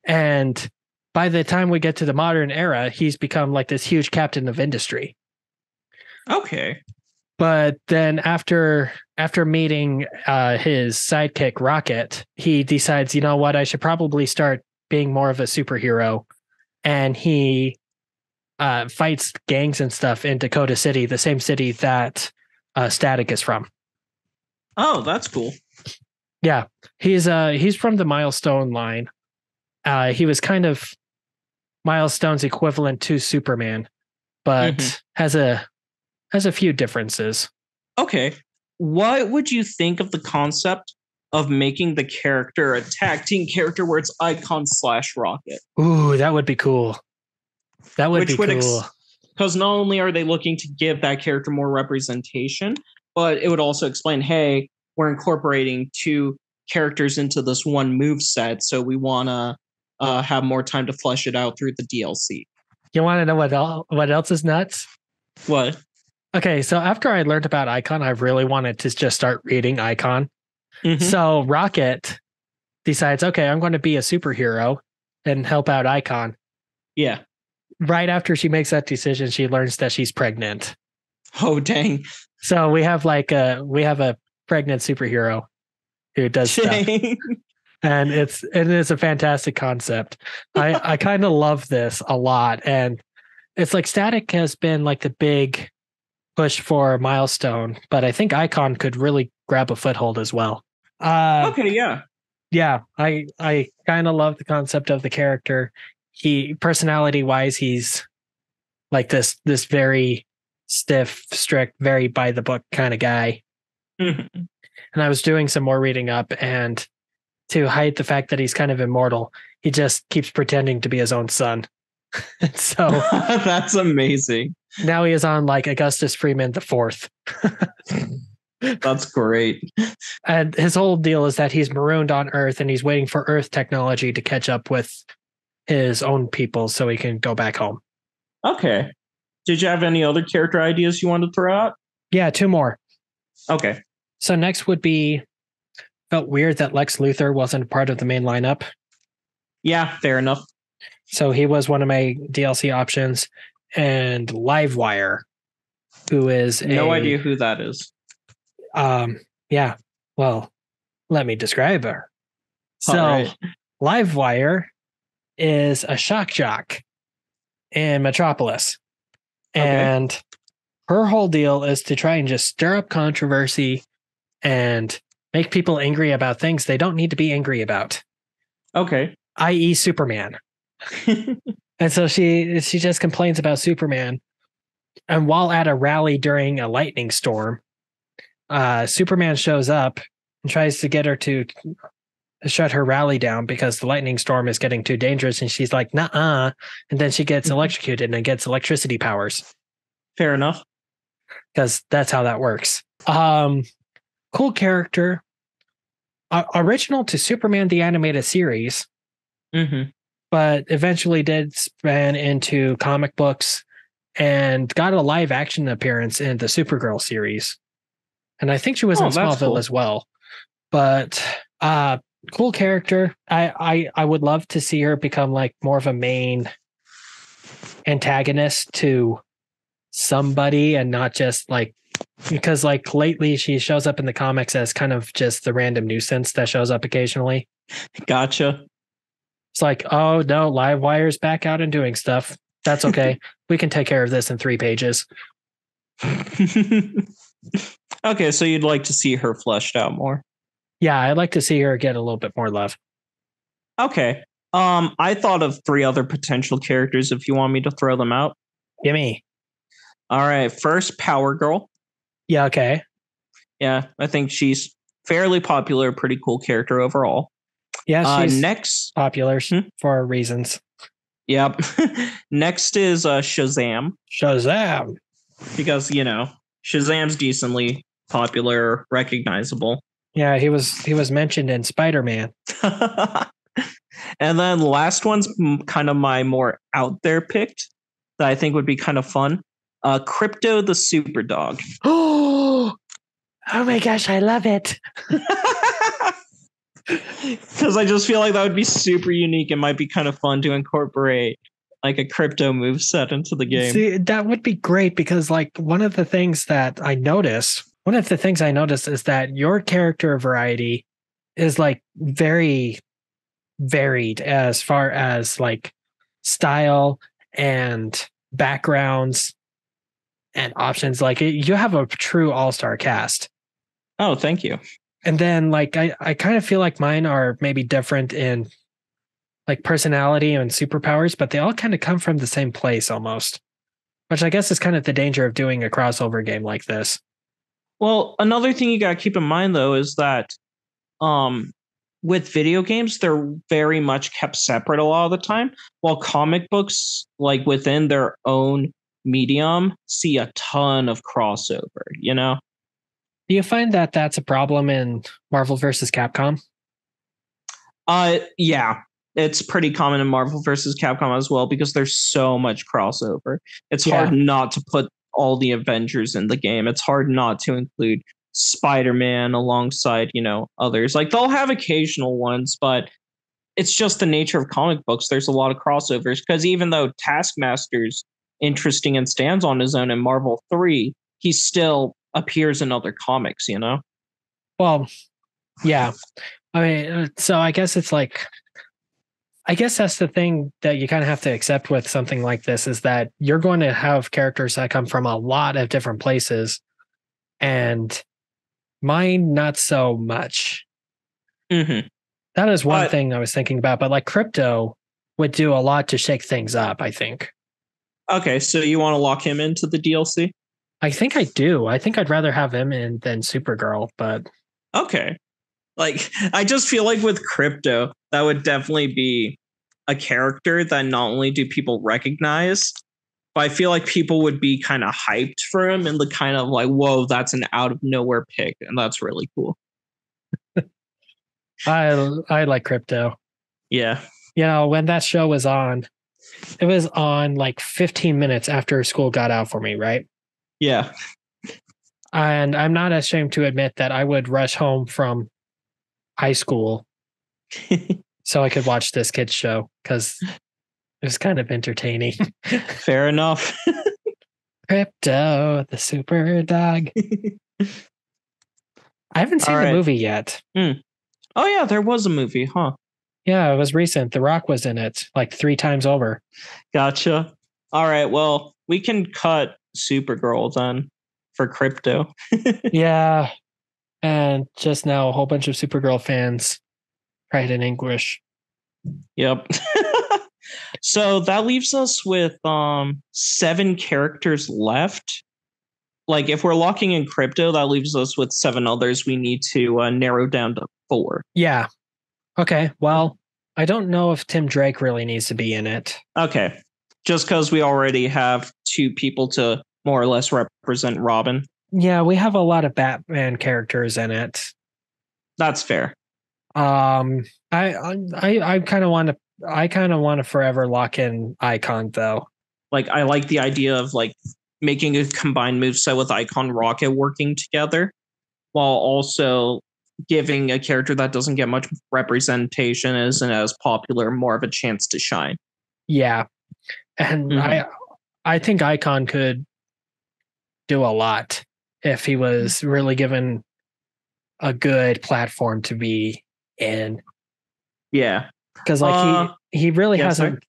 And by the time we get to the modern era, he's become like this huge captain of industry. Okay. But then after meeting his sidekick Rocket, he decides, you know what, I should probably start being more of a superhero. And he fights gangs and stuff in Dakota City, the same city that Static is from. Oh, that's cool. Yeah, he's from the Milestone line. He was kind of Milestone's equivalent to Superman, but has a few differences. Okay. What would you think of the concept of making the character a tag team character where it's Icon / Rocket? Ooh, that would be cool. That would be cool. Because not only are they looking to give that character more representation, but it would also explain, hey, we're incorporating two characters into this one move set, so we want to have more time to flesh it out through the DLC. You want to know what else is nuts? What? Okay, so after I learned about Icon, I really wanted to just start reading Icon. So Rocket decides, okay, I'm going to be a superhero and help out Icon. Yeah. Right after she makes that decision, she learns that she's pregnant. Oh, dang. So we have a pregnant superhero. who does stuff. And it is a fantastic concept. I kind of love this a lot. And it's like Static has been like the big push for Milestone, but I think Icon could really grab a foothold as well. Okay, yeah. Yeah, I kind of love the concept of the character. He personality wise, he's like this very stiff, strict, very by the book kind of guy. Mhm. And I was doing some more reading up, and to hide the fact that he's kind of immortal, he just keeps pretending to be his own son. So that's amazing. Now he is on like Augustus Freeman the Fourth. That's great. And his whole deal is that he's marooned on Earth and he's waiting for Earth technology to catch up with his own people so he can go back home. Okay. Did you have any other character ideas you wanted to throw out? Yeah, 2 more. Okay. So next would be, felt weird that Lex Luthor wasn't a part of the main lineup. Yeah, fair enough. So he was one of my DLC options. And Livewire, who is no idea who that is. Yeah. Well, let me describe her. So right. Livewire is a shock jock in Metropolis. Okay. And her whole deal is to try and just stir up controversy and make people angry about things they don't need to be angry about. Okay. i.e. Superman. And so she just complains about Superman. And while at a rally during a lightning storm, Superman shows up and tries to get her to shut her rally down because the lightning storm is getting too dangerous. And she's like, nuh-uh. And then she gets electrocuted and gets electricity powers. Fair enough. Because that's how that works. Cool character. Original to Superman the Animated Series. Mm-hmm. But eventually did span into comic books and got a live action appearance in the Supergirl series. And I think she was in Smallville as well. But cool character. I would love to see her become like more of a main antagonist to somebody and not just like, because like lately she shows up in the comics as kind of just the random nuisance that shows up occasionally. Gotcha. It's like, oh no, Livewire's back out and doing stuff. That's okay. We can take care of this in 3 pages. Okay, so you'd like to see her fleshed out more. Yeah, I'd like to see her get a little bit more love. Okay. I thought of 3 other potential characters if you want me to throw them out. Gimme. All right. First, Power Girl. Yeah, okay. Yeah, I think she's fairly popular, pretty cool character overall. Yeah, she's next popular for reasons. Yep. Next is Shazam. Shazam. Because, Shazam's decently popular, recognizable. Yeah, he was mentioned in Spider-Man. And then last one's kind of my more out there picked that I think would be kind of fun. Crypto the Super Dog. Oh my gosh, I love it. Because I just feel like that would be super unique and might be kind of fun to incorporate like a crypto moveset into the game. See, that would be great because like one of the things I noticed is that your character variety is like very varied as far as like style and backgrounds and options. Like you have a true all-star cast. Oh, thank you. And then like I kind of feel like mine are maybe different in like personality and superpowers, but they all kind of come from the same place almost, which I guess is kind of the danger of doing a crossover game like this. Well, another thing you got to keep in mind though is that with video games, they're very much kept separate a lot of the time, while comic books, like within their own medium, see a ton of crossover, Do you find that that's a problem in Marvel versus Capcom? Yeah, it's pretty common in Marvel versus Capcom as well because there's so much crossover. It's hard not to put all the Avengers in the game. It's hard not to include Spider-Man alongside, others. Like they'll have occasional ones, but it's just the nature of comic books. There's a lot of crossovers because even though Taskmaster's interesting and stands on his own in Marvel 3, he still appears in other comics, Well, Yeah. I mean, so I guess it's like, I guess that's the thing that you kind of have to accept with something like this is that you're going to have characters that come from a lot of different places, and mine not so much. Mm-hmm. That is one But thing I was thinking about, but like crypto would do a lot to shake things up, I think. okay, so you want to lock him into the DLC? I think I do. I think I'd rather have him in than Supergirl, but Okay. Like, I just feel like with crypto, that would definitely be a character that not only do people recognize, but I feel like people would be kind of hyped for him and the kind of like, whoa, that's an out of nowhere pick. And that's really cool. I like crypto. Yeah. You know, when that show was on, it was on like 15 minutes after school got out for me, right? Yeah. And I'm not ashamed to admit that I would rush home from high school so I could watch this kid's show because it was kind of entertaining. Fair enough. Crypto, the super dog. I haven't seen the movie yet. Oh, yeah, there was a movie, huh? Yeah, it was recent. The Rock was in it like 3 times over. Gotcha. All right, well, we can cut Supergirl then for crypto. Yeah. And just now, a whole bunch of Supergirl fans cried in anguish. Yep. So that leaves us with 7 characters left. Like, if we're locking in crypto, that leaves us with 7 others we need to narrow down to 4. Yeah. Okay. Well, I don't know if Tim Drake really needs to be in it. Okay. Just because we already have 2 people to more or less represent Robin. Yeah, we have a lot of Batman characters in it. That's fair. I kind of want to forever lock in Icon though. Like, I like the idea of like making a combined moveset with Icon Rocket working together, while also giving a character that doesn't get much representation, isn't as popular, more of a chance to shine. Yeah, and I think Icon could do a lot if he was really given a good platform to be in. Yeah, because like he really hasn't.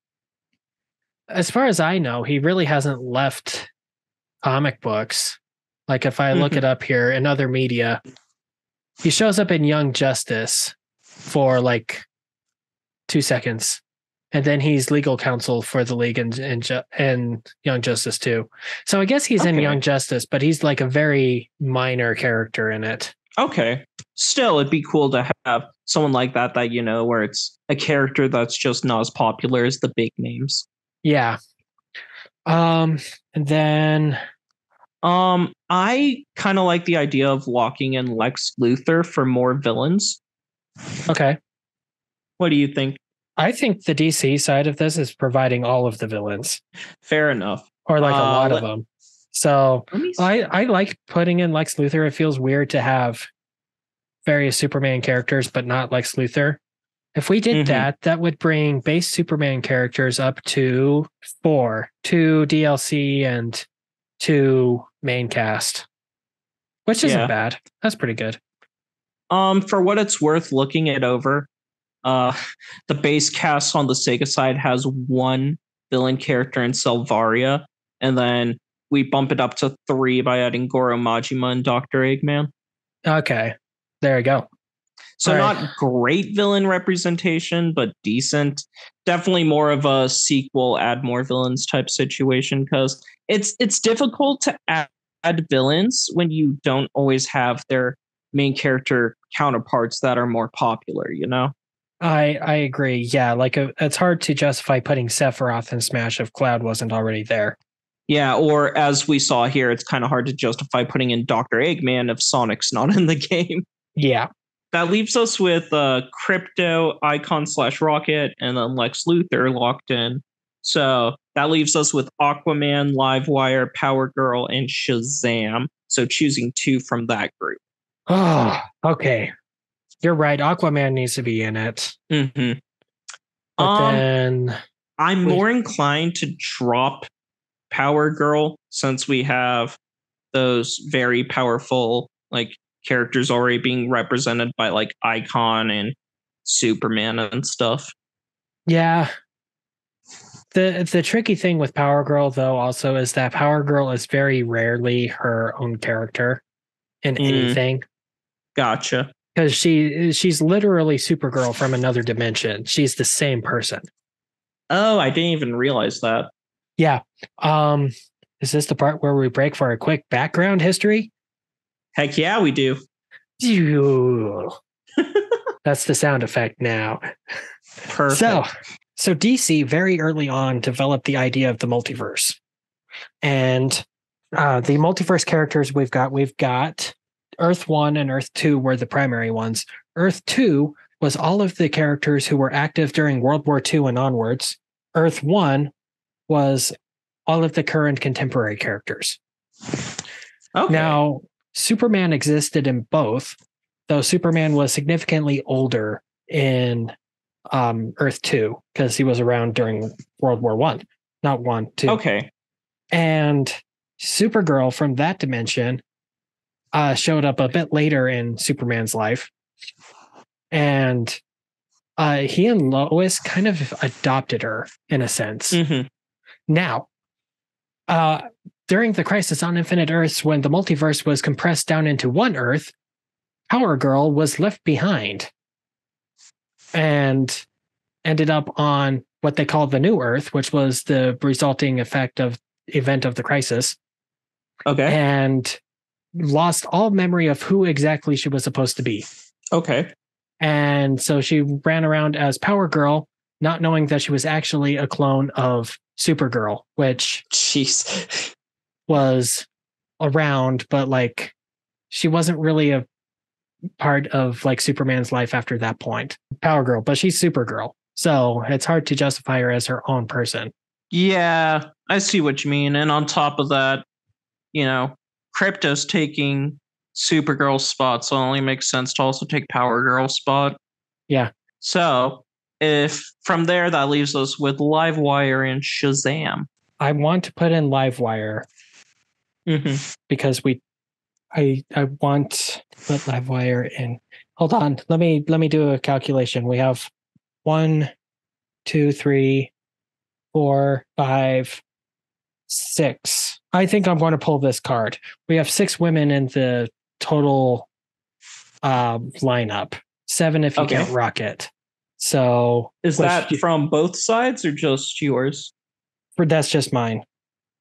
As far as I know, he really hasn't left comic books. Like if I look it up here in other media, he shows up in Young Justice for like 2 seconds, and then he's legal counsel for the League and Young Justice too. So I guess he's in Young Justice, but he's like a very minor character in it. Okay. Still, it'd be cool to have someone like that, you know, where it's a character that's just not as popular as the big names. Yeah. And then I kind of like the idea of locking in Lex Luthor for more villains. Okay. What do you think? I think the DC side of this is providing all of the villains. Fair enough. Or like a lot of them. So I like putting in Lex Luthor. It feels weird to have various Superman characters, but not Lex Luthor. If we did that would bring base Superman characters up to 4, 2 DLC and 2 main cast, which isn't bad. That's pretty good. For what it's worth, looking it over, the base cast on the Sega side has 1 villain character in Selvaria, and then we bump it up to 3 by adding Goro Majima and Dr. Eggman. Okay, there you go. So not great villain representation, but decent. Definitely more of a sequel, add more villains type situation, because it's difficult to add villains when you don't always have their main character counterparts that are more popular, you know? I agree. Yeah, like it's hard to justify putting Sephiroth in Smash if Cloud wasn't already there. Yeah, or as we saw here, it's kind of hard to justify putting in Dr. Eggman if Sonic's not in the game. Yeah. That leaves us with Crypto, Icon / Rocket, and then Lex Luthor locked in. So that leaves us with Aquaman, Livewire, Power Girl, and Shazam. So choosing 2 from that group. Oh, okay. You're right. Aquaman needs to be in it. Mm-hmm. But then I'm more inclined to drop Power Girl since we have those very powerful like characters already being represented by like Icon and Superman and stuff. Yeah. The tricky thing with Power Girl, though, also is that Power Girl is very rarely her own character in anything. Gotcha. Because she's literally Supergirl from another dimension. She's the same person. Oh, I didn't even realize that. Yeah. Is this the part where we break for a quick background history? Heck yeah, we do. That's the sound effect now. Perfect. So DC very early on developed the idea of the multiverse. And the multiverse characters we've got Earth 1 and Earth 2 were the primary ones. Earth 2 was all of the characters who were active during World War II and onwards. Earth 1 was all of the current contemporary characters. Okay. Now, Superman existed in both, though Superman was significantly older in Earth 2 because he was around during World War I, not 1, 2. Okay. And Supergirl from that dimension showed up a bit later in Superman's life. And he and Lois kind of adopted her in a sense. Mm-hmm. Now, during the Crisis on Infinite Earths, when the multiverse was compressed down into one Earth, Power Girl was left behind and ended up on what they call the New Earth, which was the resulting event of the Crisis. Okay. And lost all memory of who exactly she was supposed to be. Okay. And so she ran around as Power Girl, not knowing that she was actually a clone of Supergirl, which was around, but like she wasn't really a part of like Superman's life after that point. Power Girl, but she's Supergirl. So it's hard to justify her as her own person. Yeah, I see what you mean. And on top of that, Krypto's taking Supergirl's spot, so it only makes sense to also take Power Girl's spot. Yeah. So if from there, that leaves us with Livewire and Shazam. I want to put in Livewire because I want to put Livewire in. Hold on, let me do a calculation. We have 1, 2, 3, 4, 5, 6. I think I'm going to pull this card. We have 6 women in the total lineup. 7 if you count Rocket. So is that from both sides or just yours? That's just mine.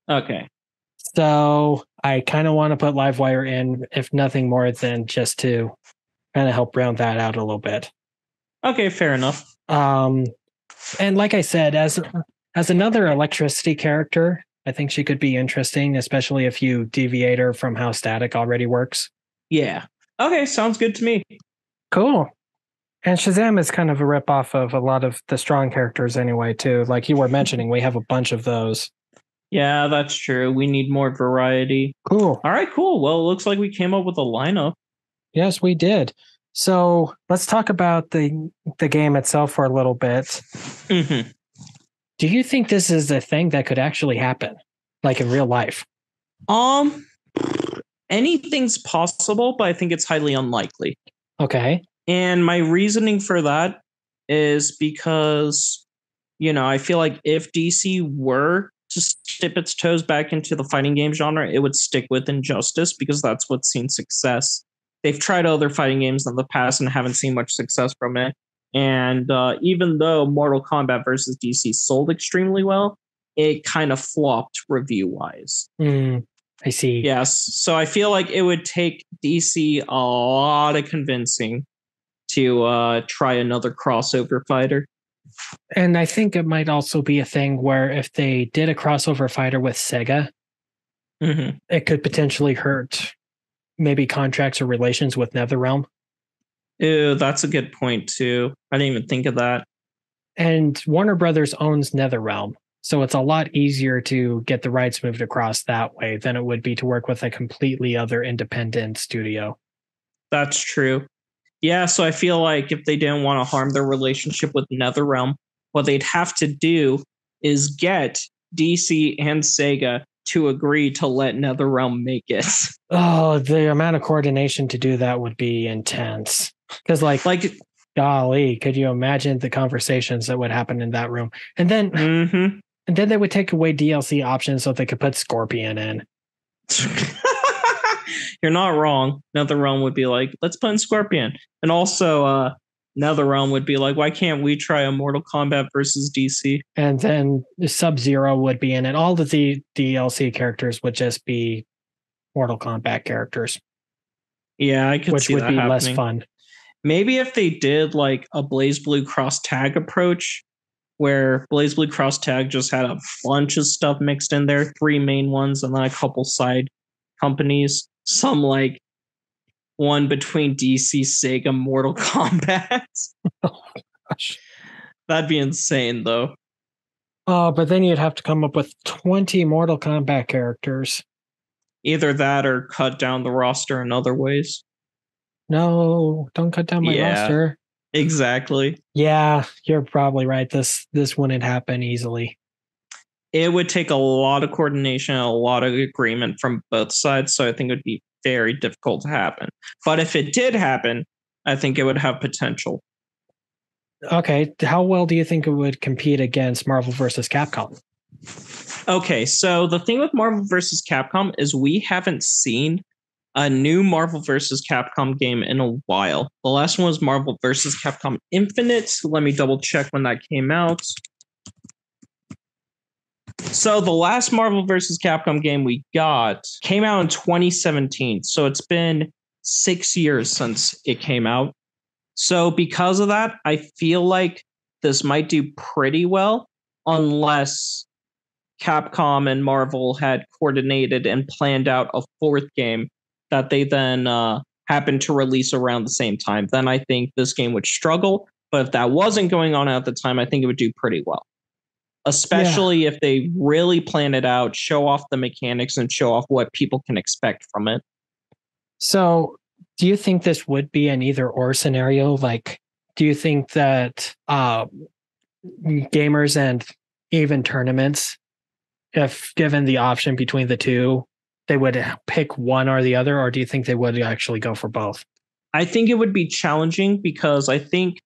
Okay. So I kind of want to put Livewire in, if nothing more than just to kind of help round that out a little bit. Okay, fair enough. And like I said, as another electricity character, I think she could be interesting, especially if you deviate her from how Static already works. Yeah. Okay, sounds good to me. Cool. And Shazam is kind of a ripoff of a lot of the strong characters anyway, too. Like you were mentioning, we have a bunch of those. Yeah, that's true. We need more variety. Cool. All right, cool. Well, it looks like we came up with a lineup. Yes, we did. So let's talk about the game itself for a little bit. Mm-hmm. Do you think this is a thing that could actually happen, like in real life? Anything's possible, but I think it's highly unlikely. Okay. And my reasoning for that is because, I feel like if DC were to dip its toes back into the fighting game genre, it would stick with Injustice because that's what's seen success. They've tried other fighting games in the past and haven't seen much success from it. And even though Mortal Kombat versus DC sold extremely well, it kind of flopped review-wise. I see. Yes. So I feel like it would take DC a lot of convincing to try another crossover fighter. And I think it might also be a thing where if they did a crossover fighter with SEGA, it could potentially hurt maybe contracts or relations with NetherRealm. Ew, that's a good point, too. I didn't even think of that. And Warner Brothers owns NetherRealm, so it's a lot easier to get the rights moved across that way than it would be to work with a completely other independent studio. That's true. Yeah, so I feel like if they didn't want to harm their relationship with NetherRealm, what they'd have to do is get DC and SEGA to agree to let NetherRealm make it. Oh, the amount of coordination to do that would be intense. Because, like, golly, could you imagine the conversations that would happen in that room? And then, and then they would take away DLC options so they could put Scorpion in. You're not wrong. NetherRealm would be like, let's put in Scorpion. And also, NetherRealm would be like, why can't we try a Mortal Kombat versus DC? And then Sub-Zero would be in it. All of the DLC characters would just be Mortal Kombat characters. Yeah, I could see that happening. Less fun. Maybe if they did like a BlazBlue Cross Tag approach, where BlazBlue Cross Tag just had a bunch of stuff mixed in there, 3 main ones and then a couple side companies, some like one between DC, SEGA, Mortal Kombat. Oh gosh, that'd be insane though. Oh, but then you'd have to come up with 20 Mortal Kombat characters. Either that or cut down the roster in other ways. No, don't cut down my roster. Exactly. Yeah, you're probably right. This wouldn't happen easily. It would take a lot of coordination and a lot of agreement from both sides, so I think it would be very difficult to happen. But if it did happen, I think it would have potential. Okay, how well do you think it would compete against Marvel vs. Capcom? Okay, so the thing with Marvel vs. Capcom is we haven't seen a new Marvel vs. Capcom game in a while. The last one was Marvel vs. Capcom Infinite. Let me double check when that came out. So the last Marvel vs. Capcom game we got came out in 2017. So it's been 6 years since it came out. So because of that, I feel like this might do pretty well unless Capcom and Marvel had coordinated and planned out a 4th game that they then happened to release around the same time. Then I think this game would struggle. But if that wasn't going on at the time, I think it would do pretty well. Especially if they really plan it out, show off the mechanics, and show off what people can expect from it. So do you think this would be an either-or scenario? Like, do you think that gamers and even tournaments, if given the option between the two, they would pick one or the other, or do you think they would actually go for both? I think it would be challenging because I think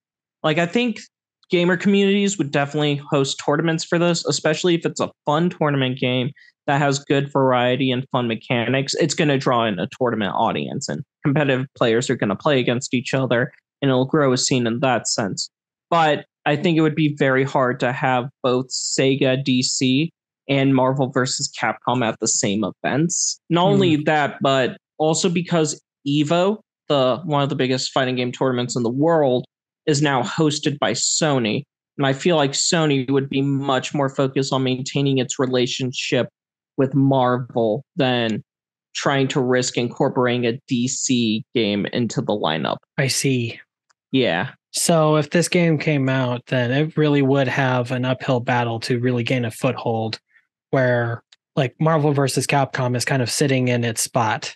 gamer communities would definitely host tournaments for this, especially if it's a fun tournament game that has good variety and fun mechanics. It's going to draw in a tournament audience, and competitive players are going to play against each other, and it'll grow a scene in that sense. But I think it would be very hard to have both Sega, DC, and Marvel vs. Capcom at the same events. Not only that, but also because EVO, one of the biggest fighting game tournaments in the world, is now hosted by Sony. And I feel like Sony would be much more focused on maintaining its relationship with Marvel than trying to risk incorporating a DC game into the lineup. I see. Yeah. So if this game came out, then it really would have an uphill battle to really gain a foothold, where like Marvel versus Capcom is kind of sitting in its spot.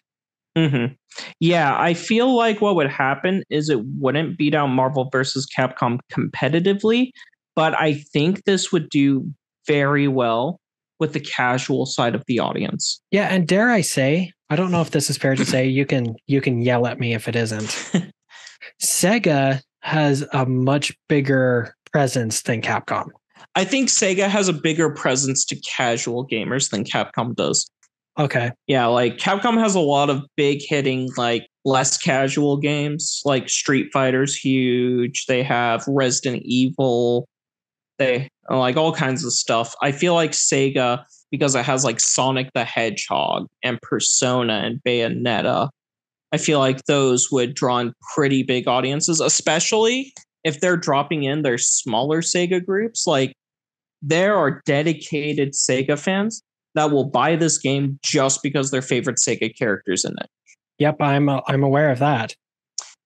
Mm-hmm. Yeah, I feel like what would happen is it wouldn't beat out Marvel versus Capcom competitively, but I think this would do very well with the casual side of the audience. Yeah, and dare I say, I don't know if this is fair to say, you can yell at me if it isn't. Sega has a much bigger presence than Capcom. I think Sega has a bigger presence to casual gamers than Capcom does. Okay. Yeah, like Capcom has a lot of big hitting, like less casual games, like Street Fighter's huge. They have Resident Evil. They like all kinds of stuff. I feel like Sega, because it has like Sonic the Hedgehog and Persona and Bayonetta, I feel like those would draw in pretty big audiences, especially if they're dropping in their smaller Sega groups. Like there are dedicated Sega fans that will buy this game just because their favorite Sega characters in it. Yep, I'm aware of that.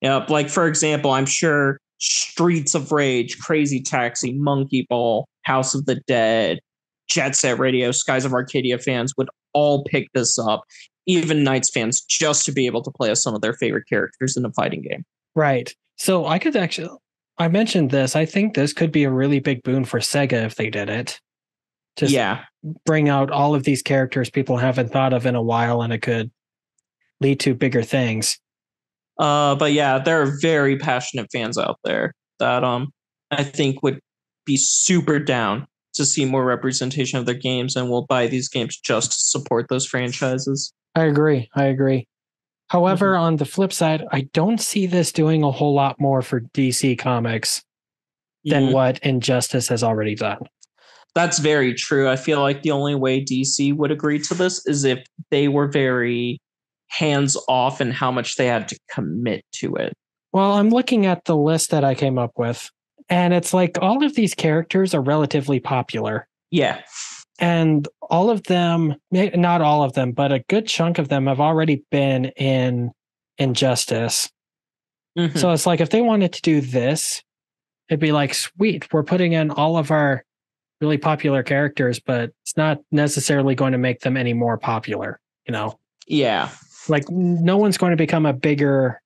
Yep, like for example, I'm sure Streets of Rage, Crazy Taxi, Monkey Ball, House of the Dead, Jet Set Radio, Skies of Arcadia fans would all pick this up, even Knights fans, just to be able to play as some of their favorite characters in a fighting game. Right. So I mentioned this. I think this could be a really big boon for Sega if they did it. Just bring out all of these characters people haven't thought of in a while, and it could lead to bigger things. But yeah, there are very passionate fans out there that I think would be super down to see more representation of their games and will buy these games just to support those franchises. I agree. However, on the flip side, I don't see this doing a whole lot more for DC Comics than what Injustice has already done. That's very true. I feel like the only way DC would agree to this is if they were very hands off in how much they had to commit to it. Well, I'm looking at the list that I came up with, and it's like all of these characters are relatively popular. Yeah. And all of them, not all of them, but a good chunk of them have already been in Injustice. Mm-hmm. So it's like if they wanted to do this, it'd be like, sweet, we're putting in all of our really popular characters, but it's not necessarily going to make them any more popular, you know? Yeah. Like no one's going to become a bigger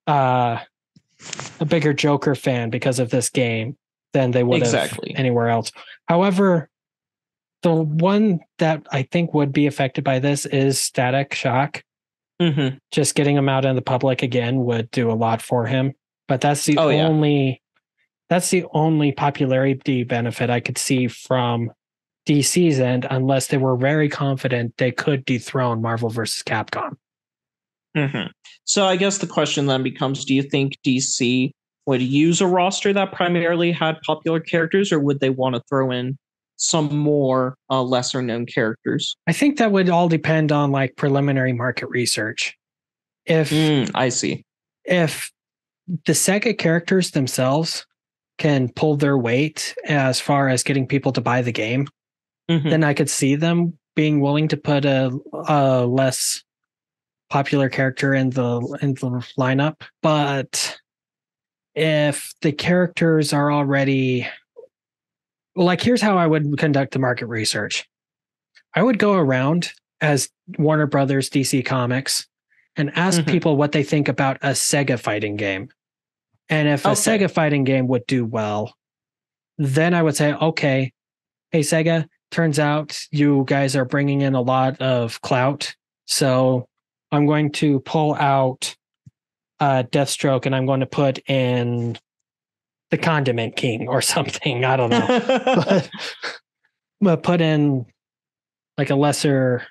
Joker fan because of this game than they would have anywhere else. However, the one that I think would be affected by this is Static Shock. Mm-hmm. Just getting him out in the public again would do a lot for him. But that's the only popularity benefit I could see from DC's end, unless they were very confident they could dethrone Marvel vs. Capcom. Mm-hmm. So I guess the question then becomes, do you think DC would use a roster that primarily had popular characters, or would they want to throw in some more lesser known characters? I think that would all depend on like preliminary market research. I see. If the SEGA characters themselves can pull their weight as far as getting people to buy the game, then I could see them being willing to put a less popular character in the lineup. But if the characters are already, like, here's how I would conduct the market research. I would go around as Warner Brothers DC Comics and ask people what they think about a SEGA fighting game. And if a SEGA fighting game would do well, then I would say, okay, hey, SEGA, turns out you guys are bringing in a lot of clout. So I'm going to pull out Deathstroke and I'm going to put in the Condiment King or something. I don't know. but put in like a lesser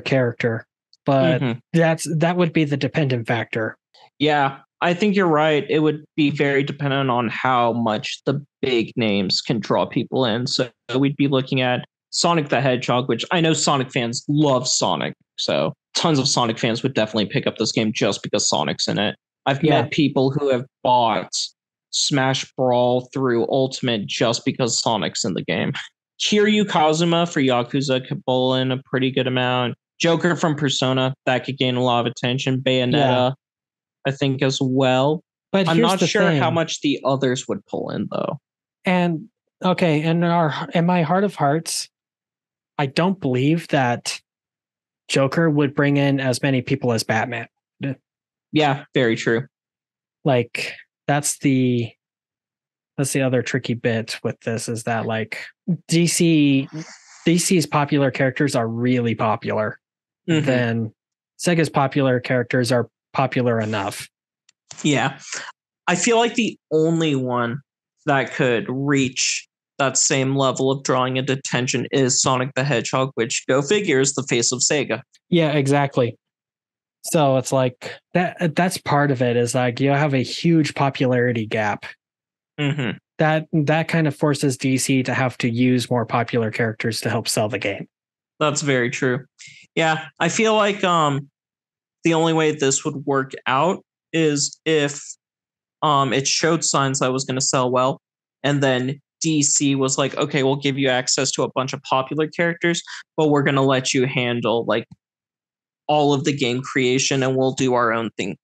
character. But that would be the dependent factor. Yeah, I think you're right. It would be very dependent on how much the big names can draw people in. So we'd be looking at Sonic the Hedgehog, which I know Sonic fans love Sonic. So tons of Sonic fans would definitely pick up this game just because Sonic's in it. I've met people who have bought Smash Brawl through Ultimate just because Sonic's in the game. Kiryu Kazuma for Yakuza could bowl in a pretty good amount. Joker from Persona, that could gain a lot of attention. Bayonetta, I think, as well. But I'm not sure how much the others would pull in, though. And okay, in my heart of hearts, I don't believe that Joker would bring in as many people as Batman. Yeah, very true. Like that's the other tricky bit with this is that like DC's popular characters are really popular. Then Sega's popular characters are popular enough. Yeah. I feel like the only one that could reach that same level of drawing into attention is Sonic the Hedgehog, which, go figure, is the face of Sega. Yeah, exactly. So it's like that's part of it is like you have a huge popularity gap. That kind of forces DC to have to use more popular characters to help sell the game. That's very true. Yeah, I feel like the only way this would work out is if it showed signs that was going to sell well, and then DC was like, okay, we'll give you access to a bunch of popular characters, but we're going to let you handle like all of the game creation and we'll do our own thing.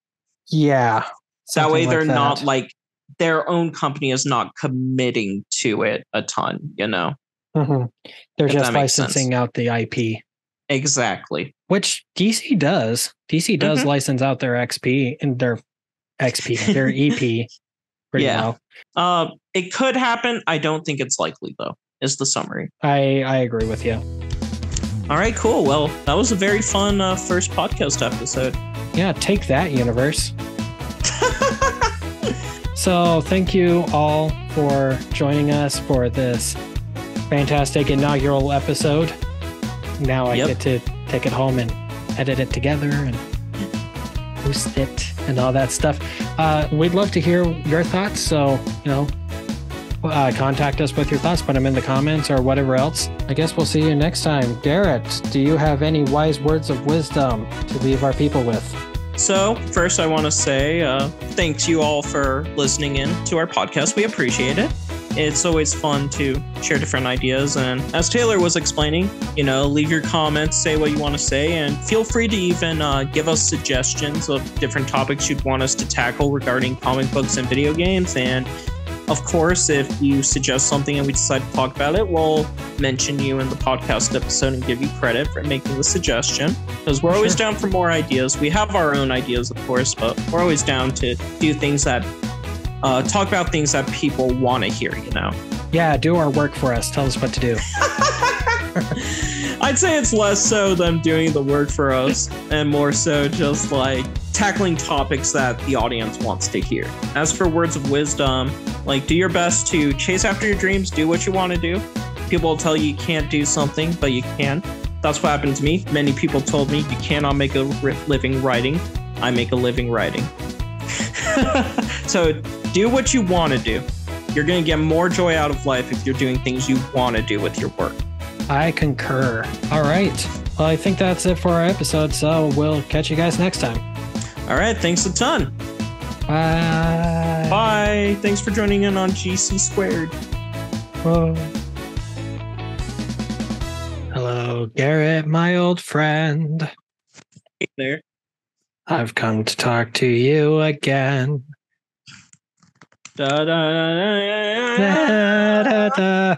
Yeah. That way they're not like their own company is not committing to it a ton, you know? They're just licensing out the IP. Exactly. Which DC does. DC does license out their XP and their EP pretty well. It could happen. I don't think it's likely, though, is the summary. I agree with you. All right, cool. Well, that was a very fun first podcast episode. Yeah, take that, universe. So thank you all for joining us for this fantastic inaugural episode. Now I get to take it home and edit it together and boost it and all that stuff. We'd love to hear your thoughts. So, contact us with your thoughts, put them in the comments or whatever else. I guess we'll see you next time. Garrett, do you have any wise words of wisdom to leave our people with? So, first I want to say thanks you all for listening in to our podcast. We appreciate it. It's always fun to share different ideas. And as Taylor was explaining, leave your comments, say what you want to say, and feel free to even give us suggestions of different topics you'd want us to tackle regarding comic books and video games. And of course, if you suggest something and we decide to talk about it, we'll mention you in the podcast episode and give you credit for making the suggestion. Because we're always down for more ideas. We have our own ideas, of course, but we're always down to do things that talk about things that people want to hear, Yeah, do our work for us. Tell us what to do. I'd say it's less so them doing the work for us and more so just like tackling topics that the audience wants to hear. As for words of wisdom, do your best to chase after your dreams, do what you want to do. People will tell you can't do something, but you can. That's what happened to me. Many people told me you cannot make a living writing. I make a living writing. So do what you want to do. You're going to get more joy out of life if you're doing things you want to do with your work. I concur. All right. Well, I think that's it for our episode, so we'll catch you guys next time. All right. Thanks a ton. Bye. Bye. Thanks for joining in on GC Squared. Whoa. Hello, Garrett, my old friend. Hey there. I've come to talk to you again. Da, da, da, da, da, da. Da, da, da.